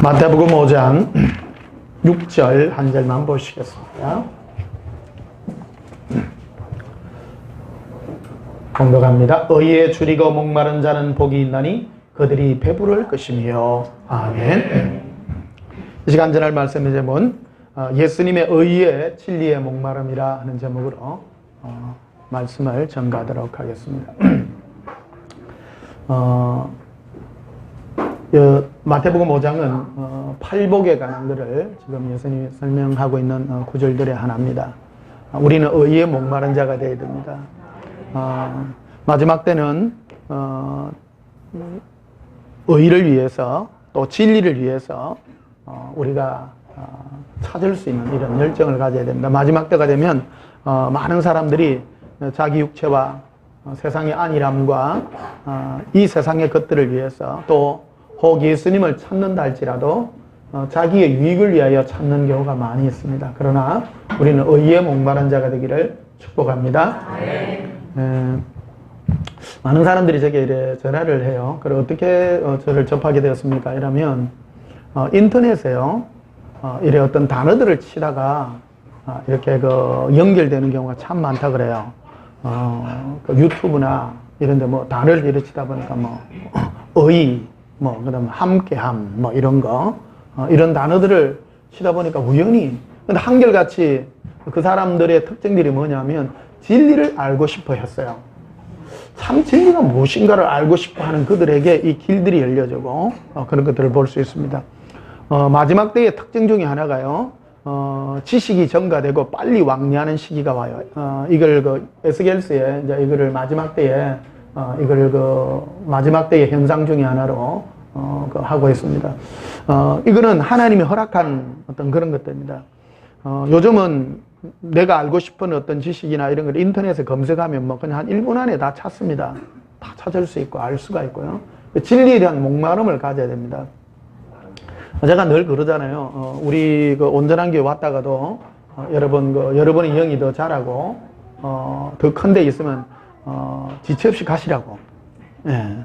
마태복음 5장 6절 한 절만 보시겠습니다. 공독합니다. 의에 줄이고 목마른 자는 복이 있나니 그들이 배부를 것이며. 아멘. 이 시간 전할 말씀의 제목은 예수님의 의에 진리의 목마름이라 하는 제목으로 말씀을 전가하도록 하겠습니다. 마태복음 5장은 팔복에 관한 것을 지금 예수님이 설명하고 있는 구절들의 하나입니다. 우리는 의에 목마른 자가 되어야 됩니다. 마지막 때는 의를 위해서 또 진리를 위해서 우리가 찾을 수 있는 이런 열정을 가져야 됩니다. 마지막 때가 되면 많은 사람들이 자기 육체와 세상의 안일함과 이 세상의 것들을 위해서 또 혹 예수님을 찾는다 할지라도 자기의 유익을 위하여 찾는 경우가 많이 있습니다. 그러나 우리는 의에 목마른 자가 되기를 축복합니다. 많은 사람들이 제게 이래 전화를 해요. 그래 어떻게 저를 접하게 되었습니까? 이러면 인터넷에요. 이래 어떤 단어들을 치다가 이렇게 연결되는 경우가 참 많다 그래요. 유튜브나 이런데 뭐 단어를 이렇게 치다 보니까 의, 그다음 함께함, 이런 거, 이런 단어들을 치다 보니까 우연히, 근데 한결같이 그 사람들의 특징들이 뭐냐면 진리를 알고 싶어 했어요. 참 진리가 무엇인가를 알고 싶어 하는 그들에게 이 길들이 열려지고 그런 것들을 볼 수 있습니다. 마지막 때의 특징 중에 하나가요. 지식이 증가되고 빨리 왕래하는 시기가 와요. 이걸 에스겔서에 이제 이거를 마지막 때에 마지막 때의 현상 중에 하나로 하고 있습니다. 이거는 하나님이 허락한 어떤 그런 것들입니다. 요즘은 내가 알고 싶은 어떤 지식이나 이런 걸 인터넷에 검색하면 그냥 한 1분 안에 다 찾습니다. 다 찾을 수 있고 알 수가 있고요. 진리에 대한 목마름을 가져야 됩니다. 제가 늘 그러잖아요. 우리 온전한 교회 왔다가도 여러분의 영이 더 자라고 더 큰 데 있으면 지체 없이 가시라고. 예.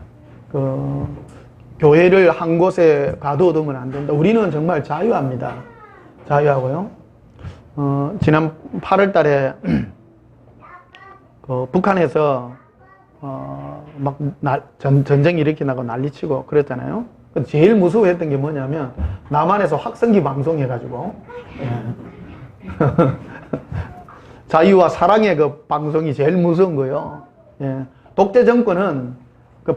교회를 한 곳에 가둬두면 안 된다. 우리는 정말 자유합니다. 자유하고요. 지난 8월 달에 북한에서 전쟁 일으키나고 난리치고 그랬잖아요. 제일 무서워했던 게 뭐냐면 남한에서 확성기 방송해가지고 자유와 사랑의 그 방송이 제일 무서운 거예요. 예. 독재 정권은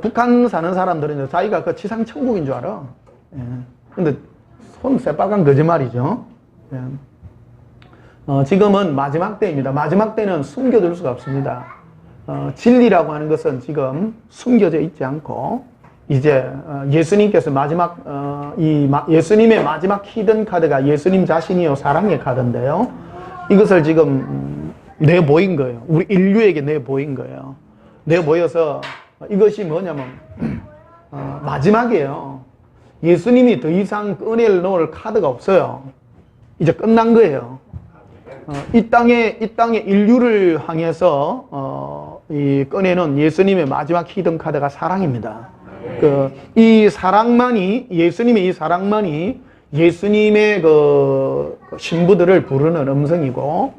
북한 사는 사람들은 자기가 지상 천국인 줄 알아. 예. 근데 손 새빨간 거짓말이죠. 예. 지금은 마지막 때입니다. 마지막 때는 숨겨둘 수가 없습니다. 진리라고 하는 것은 지금 숨겨져 있지 않고 이제 예수님께서 예수님의 마지막 히든 카드가 예수님 자신이요 사랑의 카드인데요. 이것을 지금 내보인 거예요. 우리 인류에게 내보인 거예요. 내보여서 이것이 뭐냐면 마지막이에요. 예수님이 더 이상 꺼내 놓을 카드가 없어요. 이제 끝난 거예요. 이 땅에 인류를 향해서 꺼내는 예수님의 마지막 히든 카드가 사랑입니다. 이 사랑만이 예수님의 신부들을 부르는 음성이고,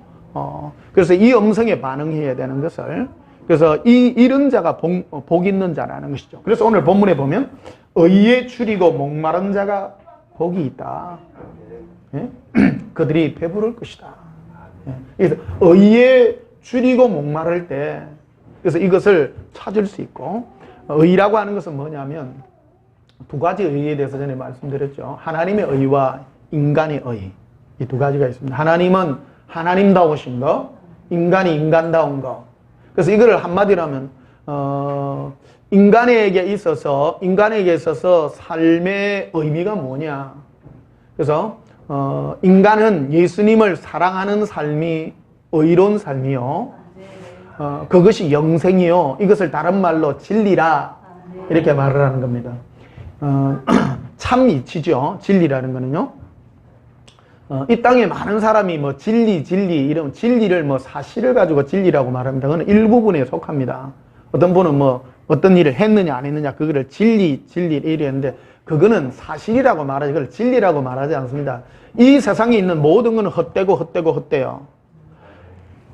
그래서 이 음성에 반응해야 되는 것을, 그래서 이런 자가 복 있는 자라는 것이죠. 그래서 오늘 본문에 보면 의에 줄이고 목마른 자가 복이 있다. 예? 그들이 배부를 것이다. 예? 그래서 의에 줄이고 목마를 때, 그래서 이것을 찾을 수 있고, 의라고 하는 것은 뭐냐면 두 가지 의에 대해서 전에 말씀드렸죠. 하나님의 의와 인간의 의, 이 두 가지가 있습니다. 하나님은 하나님다우신 거, 인간이 인간다운 거. 그래서 이거를 한마디로 하면 인간에게 있어서 삶의 의미가 뭐냐. 그래서 인간은 예수님을 사랑하는 삶이 의로운 삶이요. 그것이 영생이요. 이것을 다른 말로 진리라 이렇게 말을 하는 겁니다. 참 이치죠. 진리라는 거는요. 이 땅에 많은 사람이 진리 이런 진리를 사실을 가지고 진리라고 말합니다. 그건 일부분에 속합니다. 어떤 분은 어떤 일을 했느냐 안 했느냐 그거를 진리 이랬는데 그거는 사실이라고 말하지 그걸 진리라고 말하지 않습니다. 이 세상에 있는 모든 것은 헛되요.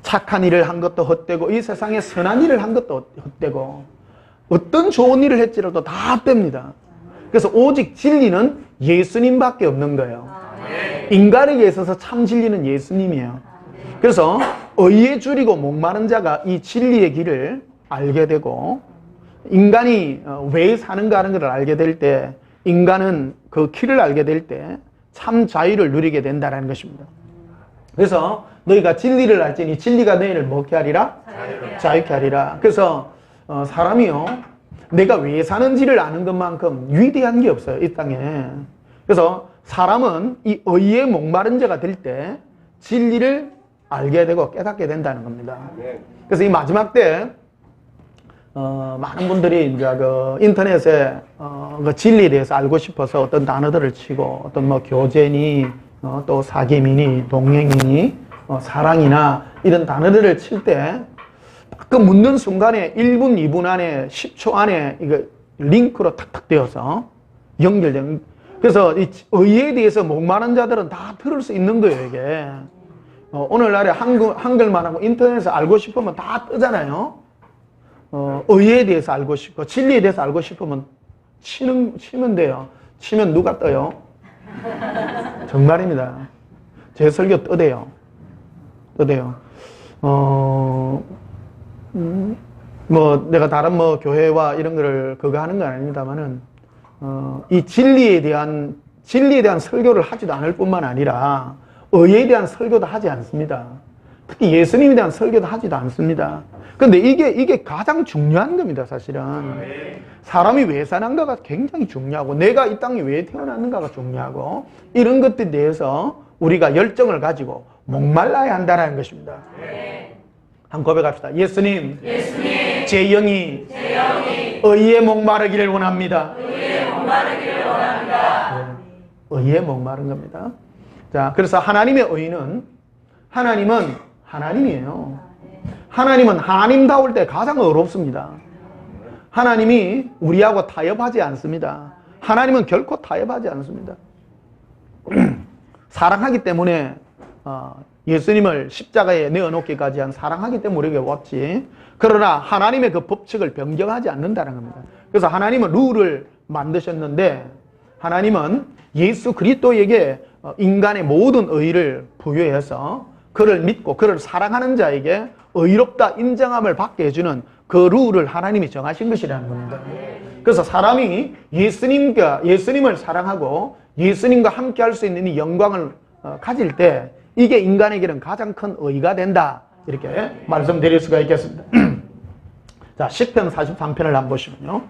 착한 일을 한 것도 헛되고 이 세상에 선한 일을 한 것도 헛되고 어떤 좋은 일을 했지라도 다 헛됩니다. 그래서 오직 진리는 예수님밖에 없는 거예요. 인간에게 있어서 참 진리는 예수님이에요. 그래서 의에 줄이고 목마른 자가 이 진리의 길을 알게 되고 인간이 왜 사는가 하는 것을 알게 될 때 인간은 그 길을 알게 될 때 참 자유를 누리게 된다는 것입니다. 그래서 너희가 진리를 알지니 진리가 너희를 뭐게 하리라? 자유케 하리라. 그래서 사람이요 내가 왜 사는지를 아는 것만큼 위대한 게 없어요 이 땅에. 그래서 사람은 이 의에 목마른 자가 될 때 진리를 알게 되고 깨닫게 된다는 겁니다. 그래서 이 마지막 때 많은 분들이 이제 그 인터넷에 그 진리에 대해서 알고 싶어서 어떤 단어들을 치고 어떤 뭐 교제니 또 사귐이니 동행이니 사랑이나 이런 단어들을 칠 때 그 묻는 순간에 1분, 2분 안에 10초 안에 이거 링크로 탁탁 되어서 연결된. 그래서 이 의에 대해서 목마른 자들은 다 들을 수 있는 거예요 이게. 오늘날에 한글만 하고 인터넷에서 알고 싶으면 다 뜨잖아요. 의에 대해서 알고 싶고 진리에 대해서 알고 싶으면 치면 돼요. 치면 누가 떠요? 정말입니다. 제 설교 떠대요. 뭐 내가 다른 뭐 교회와 이런 거를 그거 하는 건 아닙니다만은 이 진리에 대한 설교를 하지도 않을 뿐만 아니라 의에 대한 설교도 하지 않습니다. 특히 예수님에 대한 설교도 하지도 않습니다. 근데 이게 가장 중요한 겁니다, 사실은. 사람이 왜 사는가가 굉장히 중요하고, 내가 이 땅에 왜 태어났는가가 중요하고, 이런 것들에 대해서 우리가 열정을 가지고 목말라야 한다는 것입니다. 한번 고백합시다. 예수님, 제 영이 의에 목마르기를 원합니다. 의에 목마른 겁니다. 자, 그래서 하나님의 의는, 하나님은 하나님이에요. 하나님은 하나님다울 때 가장 어렵습니다. 하나님이 우리하고 타협하지 않습니다. 하나님은 결코 타협하지 않습니다. 사랑하기 때문에 예수님을 십자가에 내어놓기까지 한 사랑하기 때문에 우리에게 왔지. 그러나 하나님의 그 법칙을 변경하지 않는다는 겁니다. 그래서 하나님은 룰을 만드셨는데 하나님은 예수 그리스도에게 인간의 모든 의를 부여해서 그를 믿고 그를 사랑하는 자에게 의롭다 인정함을 받게 해주는 그 룰을 하나님이 정하신 것이라는 겁니다. 그래서 사람이 예수님을 사랑하고 예수님과 함께 할 수 있는 이 영광을 가질 때 이게 인간에게는 가장 큰 의가 된다. 이렇게 말씀드릴 수가 있겠습니다. 자, 시편 43편을 한번 보시면요.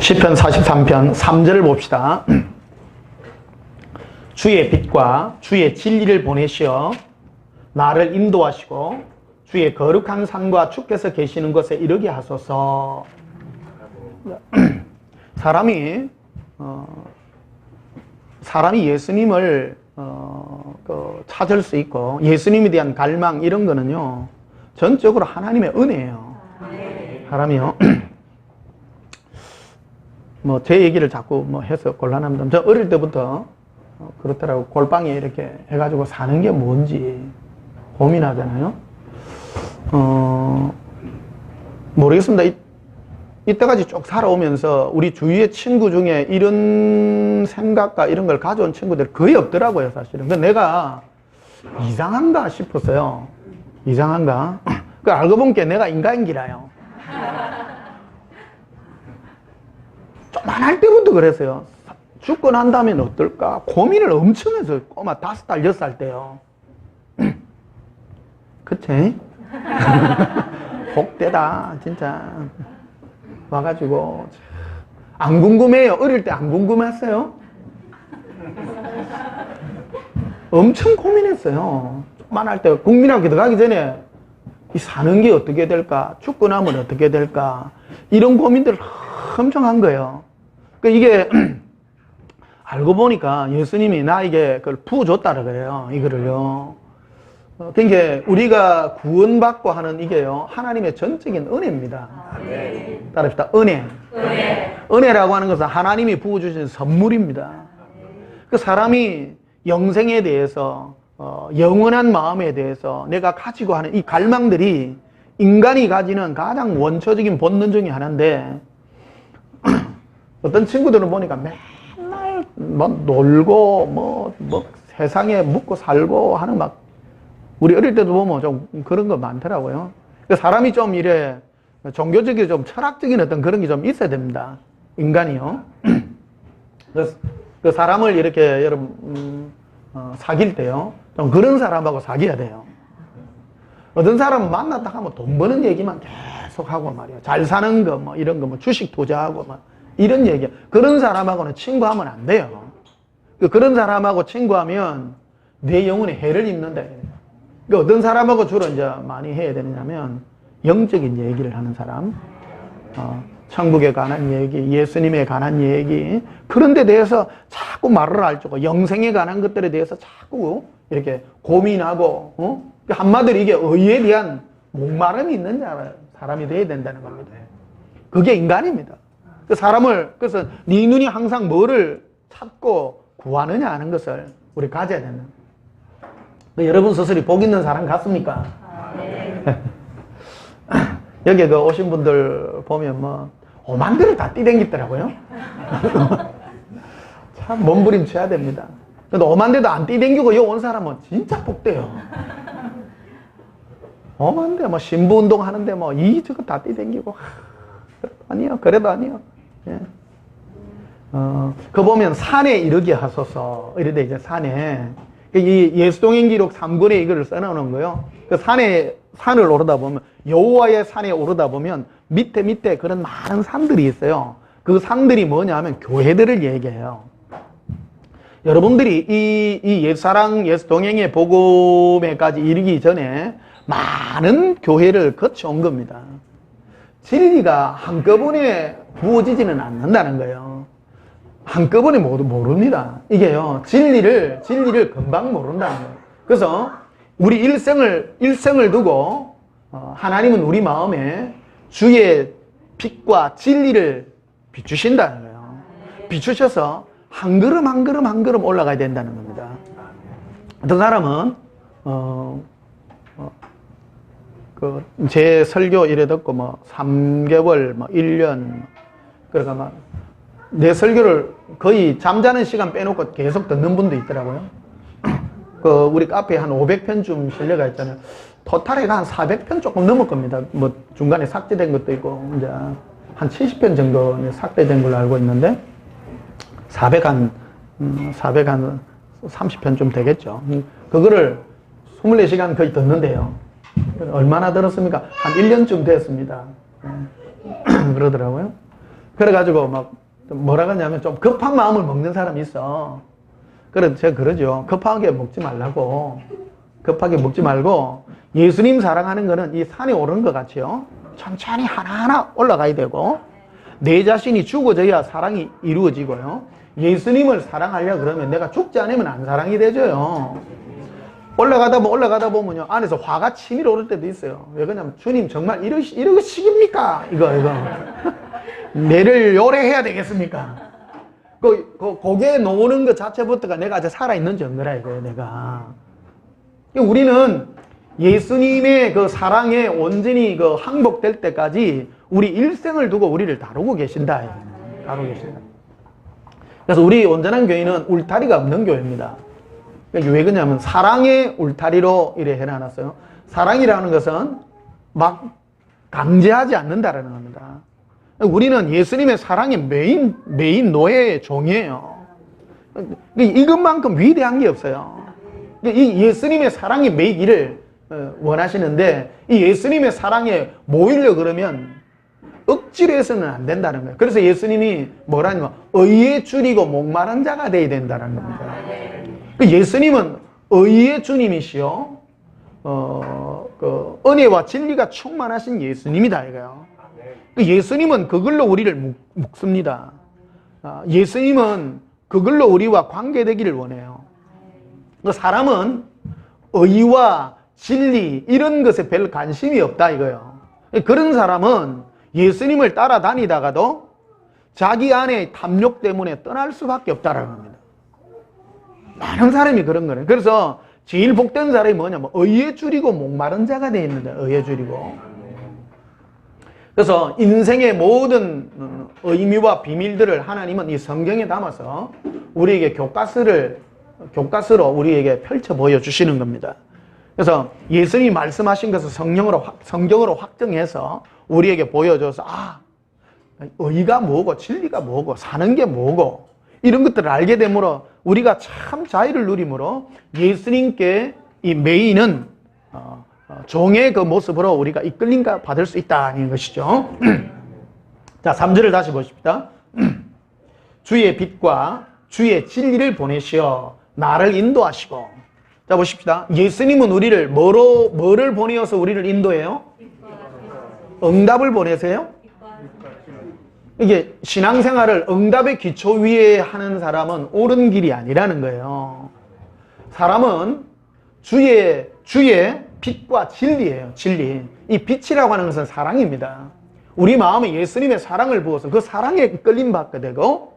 시편 43편 3절을 봅시다. 주의 빛과 주의 진리를 보내시어 나를 인도하시고 주의 거룩한 산과 주께서 계시는 곳에 이르게 하소서. 사람이 예수님을 찾을 수 있고 예수님에 대한 갈망 이런 거는요 전적으로 하나님의 은혜예요. 사람이요. 뭐 제 얘기를 자꾸 뭐 해서 곤란합니다. 저 어릴 때부터 그렇더라고. 골방에 이렇게 해가지고 사는 게 뭔지 고민하잖아요. 모르겠습니다. 이때까지 쭉 살아오면서 우리 주위의 친구 중에 이런 생각과 이런 걸 가져온 친구들이 거의 없더라고요, 사실은. 근데 내가 이상한가 싶었어요. 이상한가? 그 알고 본 게 내가 인간기라요. 조만할 때부터 그랬어요. 죽고 난 다음엔 어떨까? 고민을 엄청 해서 꼬마 5살, 6살 때요. 그치? 복되다, 진짜. 와가지고 안 궁금해요? 어릴 때 안 궁금했어요? 엄청 고민했어요. 조그만 때 국민학교 들어가기 전에 이 사는 게 어떻게 될까? 죽고 나면 어떻게 될까? 이런 고민들을 엄청 한 거예요. 이게 알고 보니까 예수님이 나에게 그걸 부어줬다는 거예요. 이거를요. 그러니까 우리가 구원받고 하는 이게요, 하나님의 전적인 은혜입니다. 따라합시다. 은혜. 은혜라고 하는 것은 하나님이 부어주신 선물입니다. 그 사람이 영생에 대해서, 영원한 마음에 대해서 내가 가지고 하는 이 갈망들이 인간이 가지는 가장 원초적인 본능 중에 하나인데, 어떤 친구들은 보니까 맨날 뭐 놀고, 뭐 세상에 묵고 살고 하는 막, 우리 어릴 때도 보면 좀 그런 거 많더라고요. 사람이 좀 이래 종교적이고 좀 철학적인 어떤 그런 게 좀 있어야 됩니다. 인간이요. 그 사람을 이렇게 여러분 사귈 때요, 좀 그런 사람하고 사귀어야 돼요. 어떤 사람은 만났다 하면 돈 버는 얘기만 계속 하고 말이야. 잘 사는 거 뭐 이런 거 뭐 주식 투자하고 막 이런 얘기. 그런 사람하고는 친구하면 안 돼요. 그런 사람하고 친구하면 내 영혼에 해를 입는다. 그러니까 어떤 사람하고 주로 이제 많이 해야 되느냐면 영적인 얘기를 하는 사람, 천국에 관한 얘기, 예수님에 관한 얘기, 그런 데 대해서 자꾸 말을 알고 영생에 관한 것들에 대해서 자꾸 이렇게 고민하고, 한마디로 이게 의에 대한 목마름이 있는 사람이 돼야 된다는 겁니다. 그게 인간입니다. 그래서 네 눈이 항상 뭐를 찾고 구하느냐 하는 것을 우리 가져야 된다. 여러분 스스로 복 있는 사람 같습니까? 여기 오신 분들 보면 뭐 오만 대를 다 뛰댕기더라고요. 참 몸부림쳐야 됩니다. 근데 오만 대도 안 뛰댕기고 여기 온 사람은 진짜 복돼요. 오만 대 뭐 신부 운동 하는데 뭐 저거 다 뛰댕기고 아니요, 그래도 아니요. 예. 그 보면 산에 이르게 하소서 이러대. 이제 산에 이 예수동행기록 3권에 이거를 써놓은 거예요. 그 산을 오르다 보면, 여호와의 산에 오르다 보면 밑에 그런 많은 산들이 있어요. 그 산들이 뭐냐 하면 교회들을 얘기해요. 여러분들이 이 옛사랑 예수동행의 복음에까지 이르기 전에 많은 교회를 거쳐온 겁니다. 진리가 한꺼번에 부어지지는 않는다는 거예요. 한꺼번에 모릅니다. 이게요, 진리를 금방 모른다는 거예요. 그래서 우리 일생을 두고, 하나님은 우리 마음에 주의 빛과 진리를 비추신다는 거예요. 비추셔서 한 걸음 한 걸음 한 걸음 올라가야 된다는 겁니다. 어떤 사람은, 제 설교 이래 듣고 3개월, 1년, 그러니까 내 설교를 거의 잠자는 시간 빼놓고 계속 듣는 분도 있더라고요. 우리 카페에 한 500편쯤 실려가 있잖아요. 토탈에가 한 400편 조금 넘을 겁니다. 뭐 중간에 삭제된 것도 있고, 이제 한 70편 정도 삭제된 걸로 알고 있는데, 430편 좀 되겠죠. 그거를 24시간 거의 듣는데요. 얼마나 들었습니까? 한 1년쯤 됐습니다. 그러더라고요. 그래가지고 뭐라 그러냐면 좀 급한 마음을 먹는 사람이 있어. 그래서 제가 그러죠. 급하게 먹지 말라고. 급하게 먹지 말고, 예수님 사랑하는 거는 이 산에 오르는 것 같이요, 천천히 하나하나 올라가야 되고, 내 자신이 죽어져야 사랑이 이루어지고요. 예수님을 사랑하려 그러면 내가 죽지 않으면 안 사랑이 되죠요. 올라가다 보면요, 안에서 화가 치밀어 오를 때도 있어요. 왜 그러냐면, 주님 정말 이러시깁니까? 이거. 내를 요래해야 되겠습니까? 고개 놓는 것 자체부터가 내가 아직 살아있는 증거라 이거예요, 내가. 우리는 예수님의 그 사랑에 온전히 항복될 때까지 우리 일생을 두고 우리를 다루고 계신다. 다루고 계신다. 그래서 우리 온전한 교회는 울타리가 없는 교회입니다. 왜 그러냐면 사랑의 울타리로 이래 해놔놨어요. 사랑이라는 것은 막 강제하지 않는다라는 겁니다. 우리는 예수님의 사랑의 메인 노예의 종이에요. 이것만큼 위대한 게 없어요. 이 예수님의 사랑에 매이기를 원하시는데, 이 예수님의 사랑에 모이려 그러면 억지로 해서는 안 된다는 거예요. 그래서 예수님이 뭐라냐면 의에 줄이고 목마른 자가 돼야 된다는 겁니다. 예수님은 의의 주님이시요, 은혜와 진리가 충만하신 예수님이다 이거요. 예수님은 그걸로 우리를 묶습니다. 예수님은 그걸로 우리와 관계되기를 원해요. 사람은 의와 진리 이런 것에 별 관심이 없다 이거요. 그런 사람은 예수님을 따라다니다가도 자기 안에 탐욕 때문에 떠날 수밖에 없다라는 겁니다. 많은 사람이 그런 거예요. 그래서 제일 복된 사람이 뭐냐면 의에 줄이고 목마른 자가 되어 있는데, 의에 줄이고. 그래서 인생의 모든 의미와 비밀들을 하나님은 이 성경에 담아서 우리에게 교과서로 우리에게 펼쳐 보여주시는 겁니다. 그래서 예수님이 말씀하신 것을 성경으로 확정해서 우리에게 보여줘서, 의가 뭐고 진리가 뭐고 사는 게 뭐고 이런 것들을 알게 되므로 우리가 참 자유를 누리므로 예수님께 이 메인은 종의 그 모습으로 우리가 이끌림과 받을 수 있다는 것이죠. 자, 3절을 다시 보십시다. 주의 빛과 주의 진리를 보내시어 나를 인도하시고. 자, 보십시다. 예수님은 우리를 뭐를 보내어서 우리를 인도해요? 응답을 보내세요? 이게 신앙생활을 응답의 기초 위에 하는 사람은 옳은 길이 아니라는 거예요. 사람은 주의 빛과 진리예요. 진리. 이 빛이라고 하는 것은 사랑입니다. 우리 마음에 예수님의 사랑을 부어서 그 사랑에 끌림 받게 되고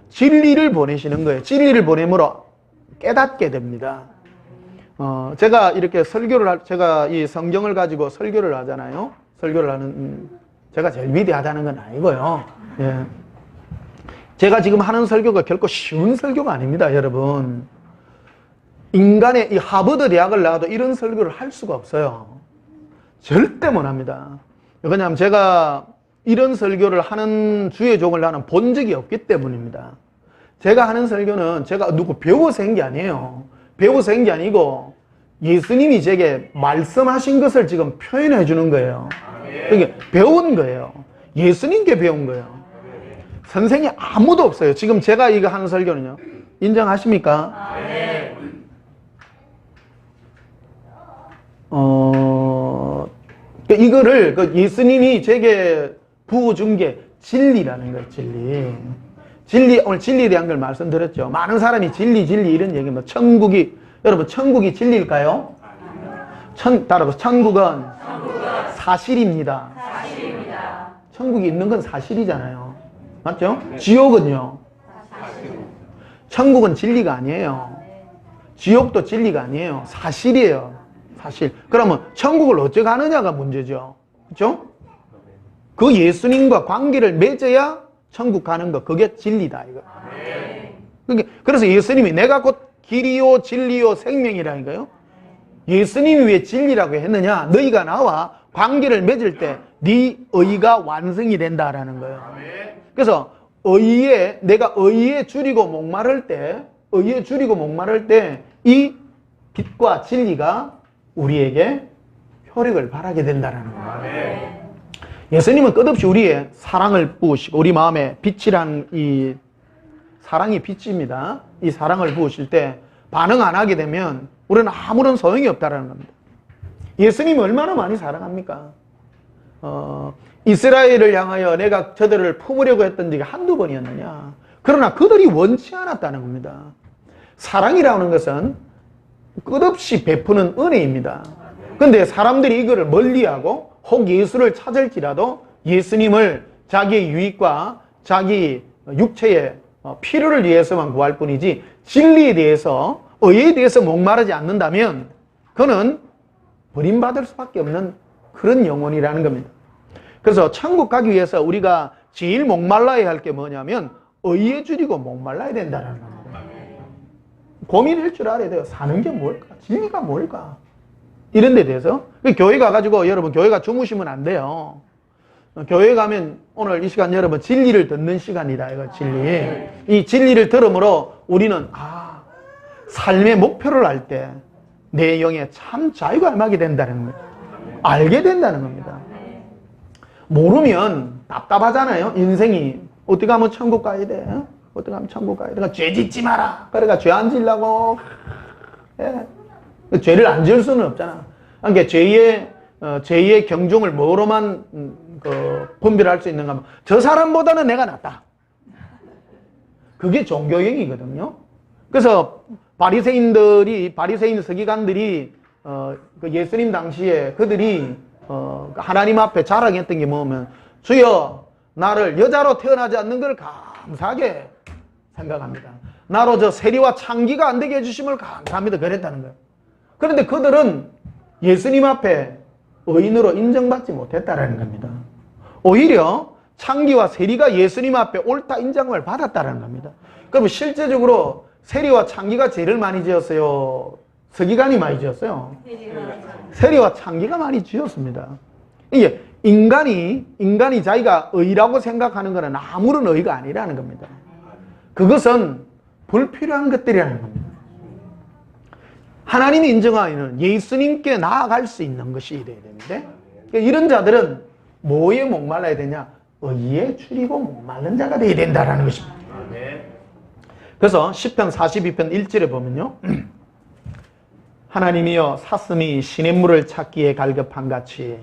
진리를 보내시는 거예요. 진리를 보내므로 깨닫게 됩니다. 제가 이렇게 제가 이 성경을 가지고 설교를 하잖아요. 설교를 하는, 제가 제일 위대하다는 건 아니고요. 예. 제가 지금 하는 설교가 결코 쉬운 설교가 아닙니다, 여러분. 인간의 이 하버드 대학을 나와도 이런 설교를 할 수가 없어요. 절대 못합니다. 왜냐하면 제가 이런 설교를 하는 주의 종을 나는 본 적이 없기 때문입니다. 제가 하는 설교는 제가 누구 배워서 한 게 아니에요. 배워서 한 게 아니고 예수님이 제게 말씀하신 것을 지금 표현해 주는 거예요. 그러니까 배운 거예요. 예수님께 배운 거예요. 선생이 아무도 없어요. 지금 제가 이거 하는 설교는요. 인정하십니까? 이거를 예수님이 제게 부어준 게 진리라는 거예요. 진리, 오늘 진리에 대한 걸 말씀드렸죠. 많은 사람이 진리 이런 얘기입니다. 여러분 천국이 진리일까요? 따라서 천국은 사실입니다. 천국이 있는 건 사실이잖아요. 맞죠? 지옥은요? 천국은 진리가 아니에요. 지옥도 진리가 아니에요. 사실이에요. 사실. 그러면 천국을 어찌 가느냐가 문제죠. 그렇죠? 그 예수님과 관계를 맺어야 천국 가는 거, 그게 진리다 이거. 그래서 예수님이 내가 곧 길이요 진리요 생명이라니까요. 예수님이 왜 진리라고 했느냐? 너희가 나와 관계를 맺을 때 네 의가 완성이 된다라는 거예요. 그래서 내가 의에 줄이고 목마를 때 이 빛과 진리가 우리에게 효력을 발하게 된다는 거예요. 예수님은 끝없이 우리의 사랑을 부으시고 우리 마음에 빛이란 이 사랑이 빛입니다. 이 사랑을 부으실 때 반응 안 하게 되면 우리는 아무런 소용이 없다는 겁니다. 예수님이 얼마나 많이 사랑합니까? 이스라엘을 향하여 내가 저들을 품으려고 했던 적이 한두 번이었느냐. 그러나 그들이 원치 않았다는 겁니다. 사랑이라는 것은 끝없이 베푸는 은혜입니다. 근데 사람들이 이거를 멀리하고 혹 예수를 찾을지라도 예수님을 자기의 유익과 자기 육체의 필요를 위해서만 구할 뿐이지 진리에 대해서 의에 대해서 목마르지 않는다면 그는 버림받을 수밖에 없는 그런 영혼이라는 겁니다. 그래서 천국 가기 위해서 우리가 제일 목말라야 할 게 뭐냐면 의에 줄이고 목말라야 된다는 겁니다. 고민할 줄 알아야 돼요. 사는 게 뭘까? 진리가 뭘까? 이런 데 대해서. 교회 가가지고 여러분 교회가 주무시면 안 돼요. 교회 가면 오늘 이 시간 여러분 진리를 듣는 시간이다. 이거 진리. 이 진리를 들음으로 우리는 삶의 목표를 알 때 내 영에 참 자유가 임하게 된다는 거예요. 알게 된다는 겁니다. 모르면 답답하잖아요. 인생이. 어떻게 하면 천국 가야 돼? 어떻게 하면 천국 가야 돼? 그러니까 죄 짓지 마라. 그러니까 죄 안 지려고. 예. 죄를 안 지을 수는 없잖아. 그러니까 죄의 경중을 뭐로만 분별할 수 있는가 하면 저 사람보다는 내가 낫다. 그게 종교형이거든요. 그래서 바리새인 서기관들이 그 예수님 당시에 그들이 하나님 앞에 자랑했던 게 뭐냐면 주여 나를 여자로 태어나지 않는 걸 감사하게 생각합니다. 나로 저 세리와 창기가 안 되게 해주심을 감사합니다. 그랬다는 거예요. 그런데 그들은 예수님 앞에 의인으로 인정받지 못했다라는 겁니다. 오히려 창기와 세리가 예수님 앞에 옳다 인정을 받았다는 겁니다. 그럼 실제적으로 세리와 창기가 죄를 많이 지었어요? 서기관이 많이 지었어요? 세리와 창기가 많이 지었습니다. 이게 인간이 자기가 의라고 생각하는 것은 아무런 의가 아니라는 겁니다. 그것은 불필요한 것들이라는 겁니다. 하나님이 인정하는 예수님께 나아갈 수 있는 것이 돼야 되는데 이런 자들은 뭐에 목말라야 되냐? 의에 줄이고 목마른 자가 돼야 된다는 것입니다. 그래서 시편 42편 1절에 보면요. 하나님이여 사슴이 시냇물을 찾기에 갈급한 같이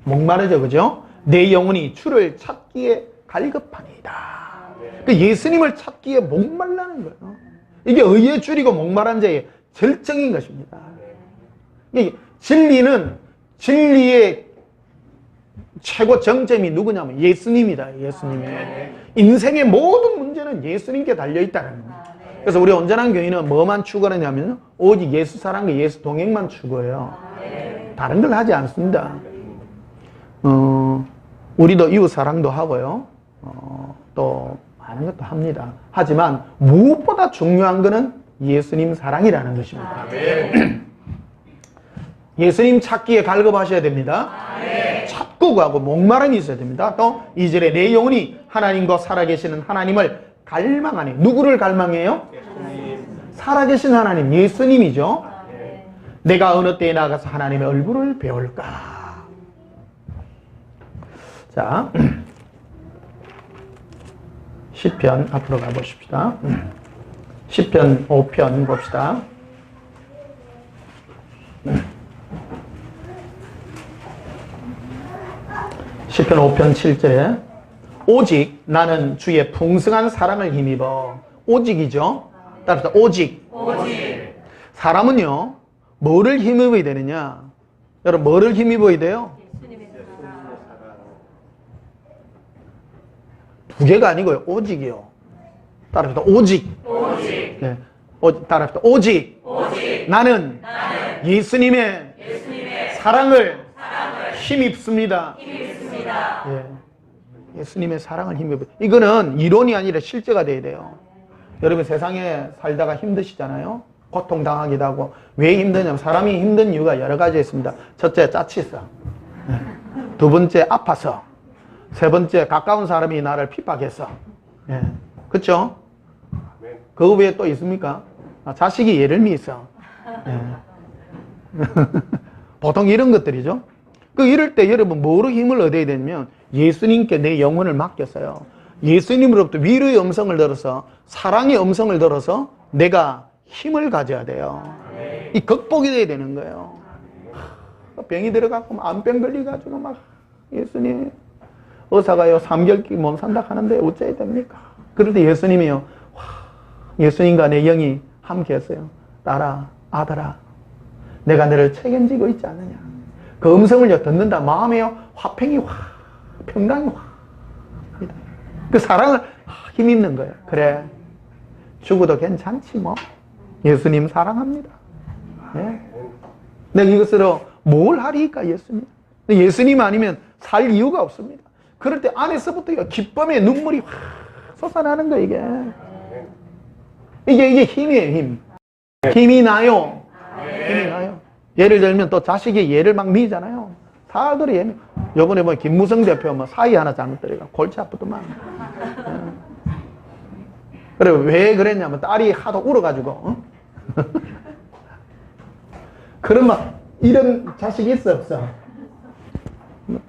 목마르죠, 그죠? 내 영혼이 주를 찾기에 갈급하니이다. 그 예수님을 찾기에 목말라는 거예요. 이게 의에 줄이고 목마른 자의 절정인 것입니다. 진리의 최고 정점이 누구냐면 예수님이다. 예수님. 인생의 모든 문제는 예수님께 달려있다는 겁니다. 그래서 우리 온전한 교인은 뭐만 추구하냐면 오직 예수 사랑과 예수 동행만 추구해요. 다른 걸 하지 않습니다. 우리도 이웃 사랑도 하고요. 또 많은 것도 합니다. 하지만 무엇보다 중요한 것은 예수님 사랑이라는 것입니다. 예수님 찾기에 갈급하셔야 됩니다. 찾고 가고 목마름이 있어야 됩니다. 또 2절에 내 영혼이 하나님과 살아계시는 하나님을 갈망하니. 누구를 갈망해요? 살아계신 하나님, 예수님이죠. 내가 어느 때에 나가서 하나님의 얼굴을 배울까. 자, 시편 앞으로 가보십시다. 시편 5편 봅시다. 시편 5편 7절에 오직 나는 주의 풍성한 사랑을 힘입어. 오직이죠. 따라서 오직. 사람은요 뭐를 힘입어야 되느냐? 여러분 뭐를 힘입어야 돼요? 두 개가 아니고요. 오직이요. 따라서 오직. 네. 따라서 오직. 나는 예수님의 사랑을 힘입습니다. 예. 예수님의 사랑을 힘입어. 이거는 이론이 아니라 실제가 돼야 돼요. 여러분 세상에 살다가 힘드시잖아요. 고통당하기도 하고. 왜 힘드냐면 사람이 힘든 이유가 여러 가지 있습니다. 첫째 짜치서, 두 번째 아파서, 세 번째 가까운 사람이 나를 핍박해서. 예. 그렇죠? 그 외에 또 있습니까? 자식이 예를 미서. 예. 보통 이런 것들이죠. 이럴 때 여러분 뭐로 힘을 얻어야 되냐면 예수님께 내 영혼을 맡겼어요. 예수님으로부터 위로의 음성을 들어서 사랑의 음성을 들어서 내가 힘을 가져야 돼요. 이 극복이 돼야 되는 거예요. 병이 들어가고 암병 걸려가지고 막 예수님 의사가요 3개월 몸 산다 하는데 어째야 됩니까? 그럴 때 예수님이요 예수님과 내 영이 함께 했어요. 딸아 아들아 내가 너를 책임지고 있지 않느냐. 그 음성을 듣는다 마음에요 화평이 평강이 그 사랑을 힘입는 거예요. 그래 죽어도 괜찮지 뭐 예수님 사랑합니다. 네. 내가 이것으로 뭘 하리까 예수님. 예수님 아니면 살 이유가 없습니다. 그럴 때 안에서부터 기쁨의 눈물이 확 솟아나는 거예요. 이게 힘이에요. 힘. 힘이 나요. 힘이 나요. 예를 들면 또 자식이 얘를 막 미잖아요. 사들이 얘. 요번에 뭐 김무성 대표 뭐 사이 하나 잘못들어가 골치 아프더만. 그래 왜 그랬냐면 딸이 하도 울어가지고. 그런 막 이런 자식이 있어 없어?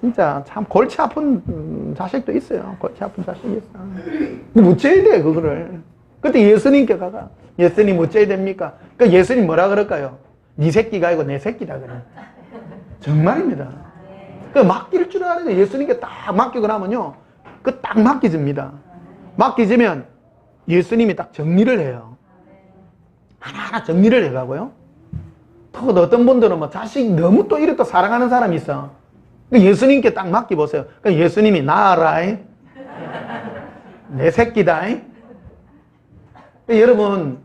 진짜 참 골치 아픈 자식도 있어요. 골치 아픈 자식이 있어. 근데 무죄야 돼, 그거를. 그때 예수님께 가가. 예수님 무죄야 됩니까? 그 예수님 뭐라 그럴까요? 네 새끼가 아니고 내 새끼다 그래. 정말입니다. 그 맡길 줄 알아요. 예수님께 딱 맡기고 나면요. 그 딱 맡기집니다. 맡기지면 예수님이 딱 정리를 해요. 하나하나 정리를 해가고요. 또 어떤 분들은 뭐 자식 너무 또 이렇게 또 사랑하는 사람이 있어. 예수님께 딱 맡겨보세요. 예수님이 나아라. 내 새끼다. 여러분,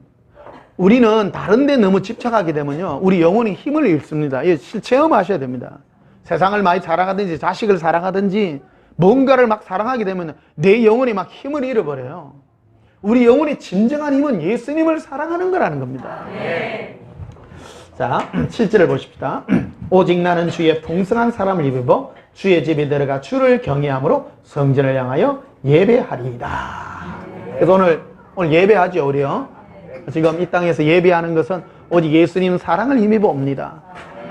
우리는 다른 데 너무 집착하게 되면요. 우리 영혼이 힘을 잃습니다. 체험하셔야 됩니다. 세상을 많이 사랑하든지 자식을 사랑하든지 뭔가를 막 사랑하게 되면 내 영혼이 막 힘을 잃어버려요. 우리 영혼의 진정한 힘은 예수님을 사랑하는 거라는 겁니다. 자, 7절을 보십시다. 오직 나는 주의 풍성한 사람을 입어 주의 집에 들어가 주를 경외함으로 성전을 향하여 예배하리이다. 그래서 오늘 예배하죠, 우리요. 지금 이 땅에서 예배하는 것은 오직 예수님 사랑을 힘입어 옵니다.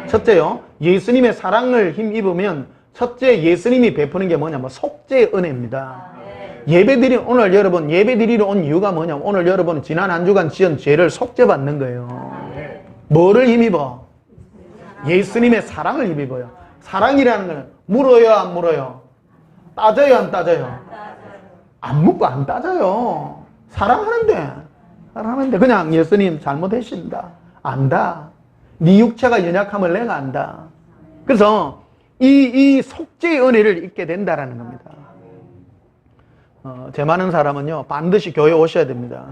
첫째요, 예수님의 사랑을 힘입으면 첫째 예수님이 베푸는 게 뭐냐면 속죄의 은혜입니다. 오늘 여러분 예배드리러 온 이유가 뭐냐면 오늘 여러분 지난 한 주간 지은 죄를 속죄받는 거예요. 뭐를 힘입어? 예수님의 사랑을 힘입어요. 사랑이라는 건 물어요, 안 물어요? 따져요, 안 따져요? 안 묻고 안 따져요. 사랑하는데 그냥 예수님 잘못했습니다. 안다. 네 육체가 연약함을 내가 안다. 그래서 이 속죄의 은혜를 잊게 된다라는 겁니다. 죄 많은 사람은요 반드시 교회 오셔야 됩니다.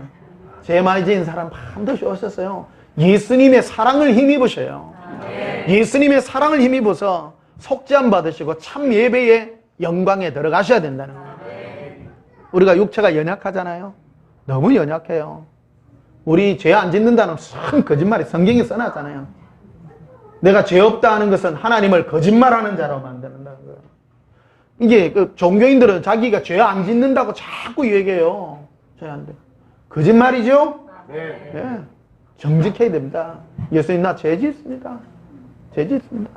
죄 많이 지은 사람 반드시 오셨어요. 예수님의 사랑을 힘입으셔요. 예수님의 사랑을 힘입어서 속죄함 받으시고 참 예배의 영광에 들어가셔야 된다는 거예요. 우리가 육체가 연약하잖아요. 너무 연약해요. 우리 죄 안 짓는다는 참 거짓말이 성경에 써놨잖아요. 내가 죄 없다 하는 것은 하나님을 거짓말하는 자로 만드는다는 거예요. 이게 그 종교인들은 자기가 죄 안 짓는다고 자꾸 얘기해요. 죄 안 돼. 거짓말이죠? 네. 정직해야 됩니다. 예수님 나 죄 짓습니다. 죄 짓습니다.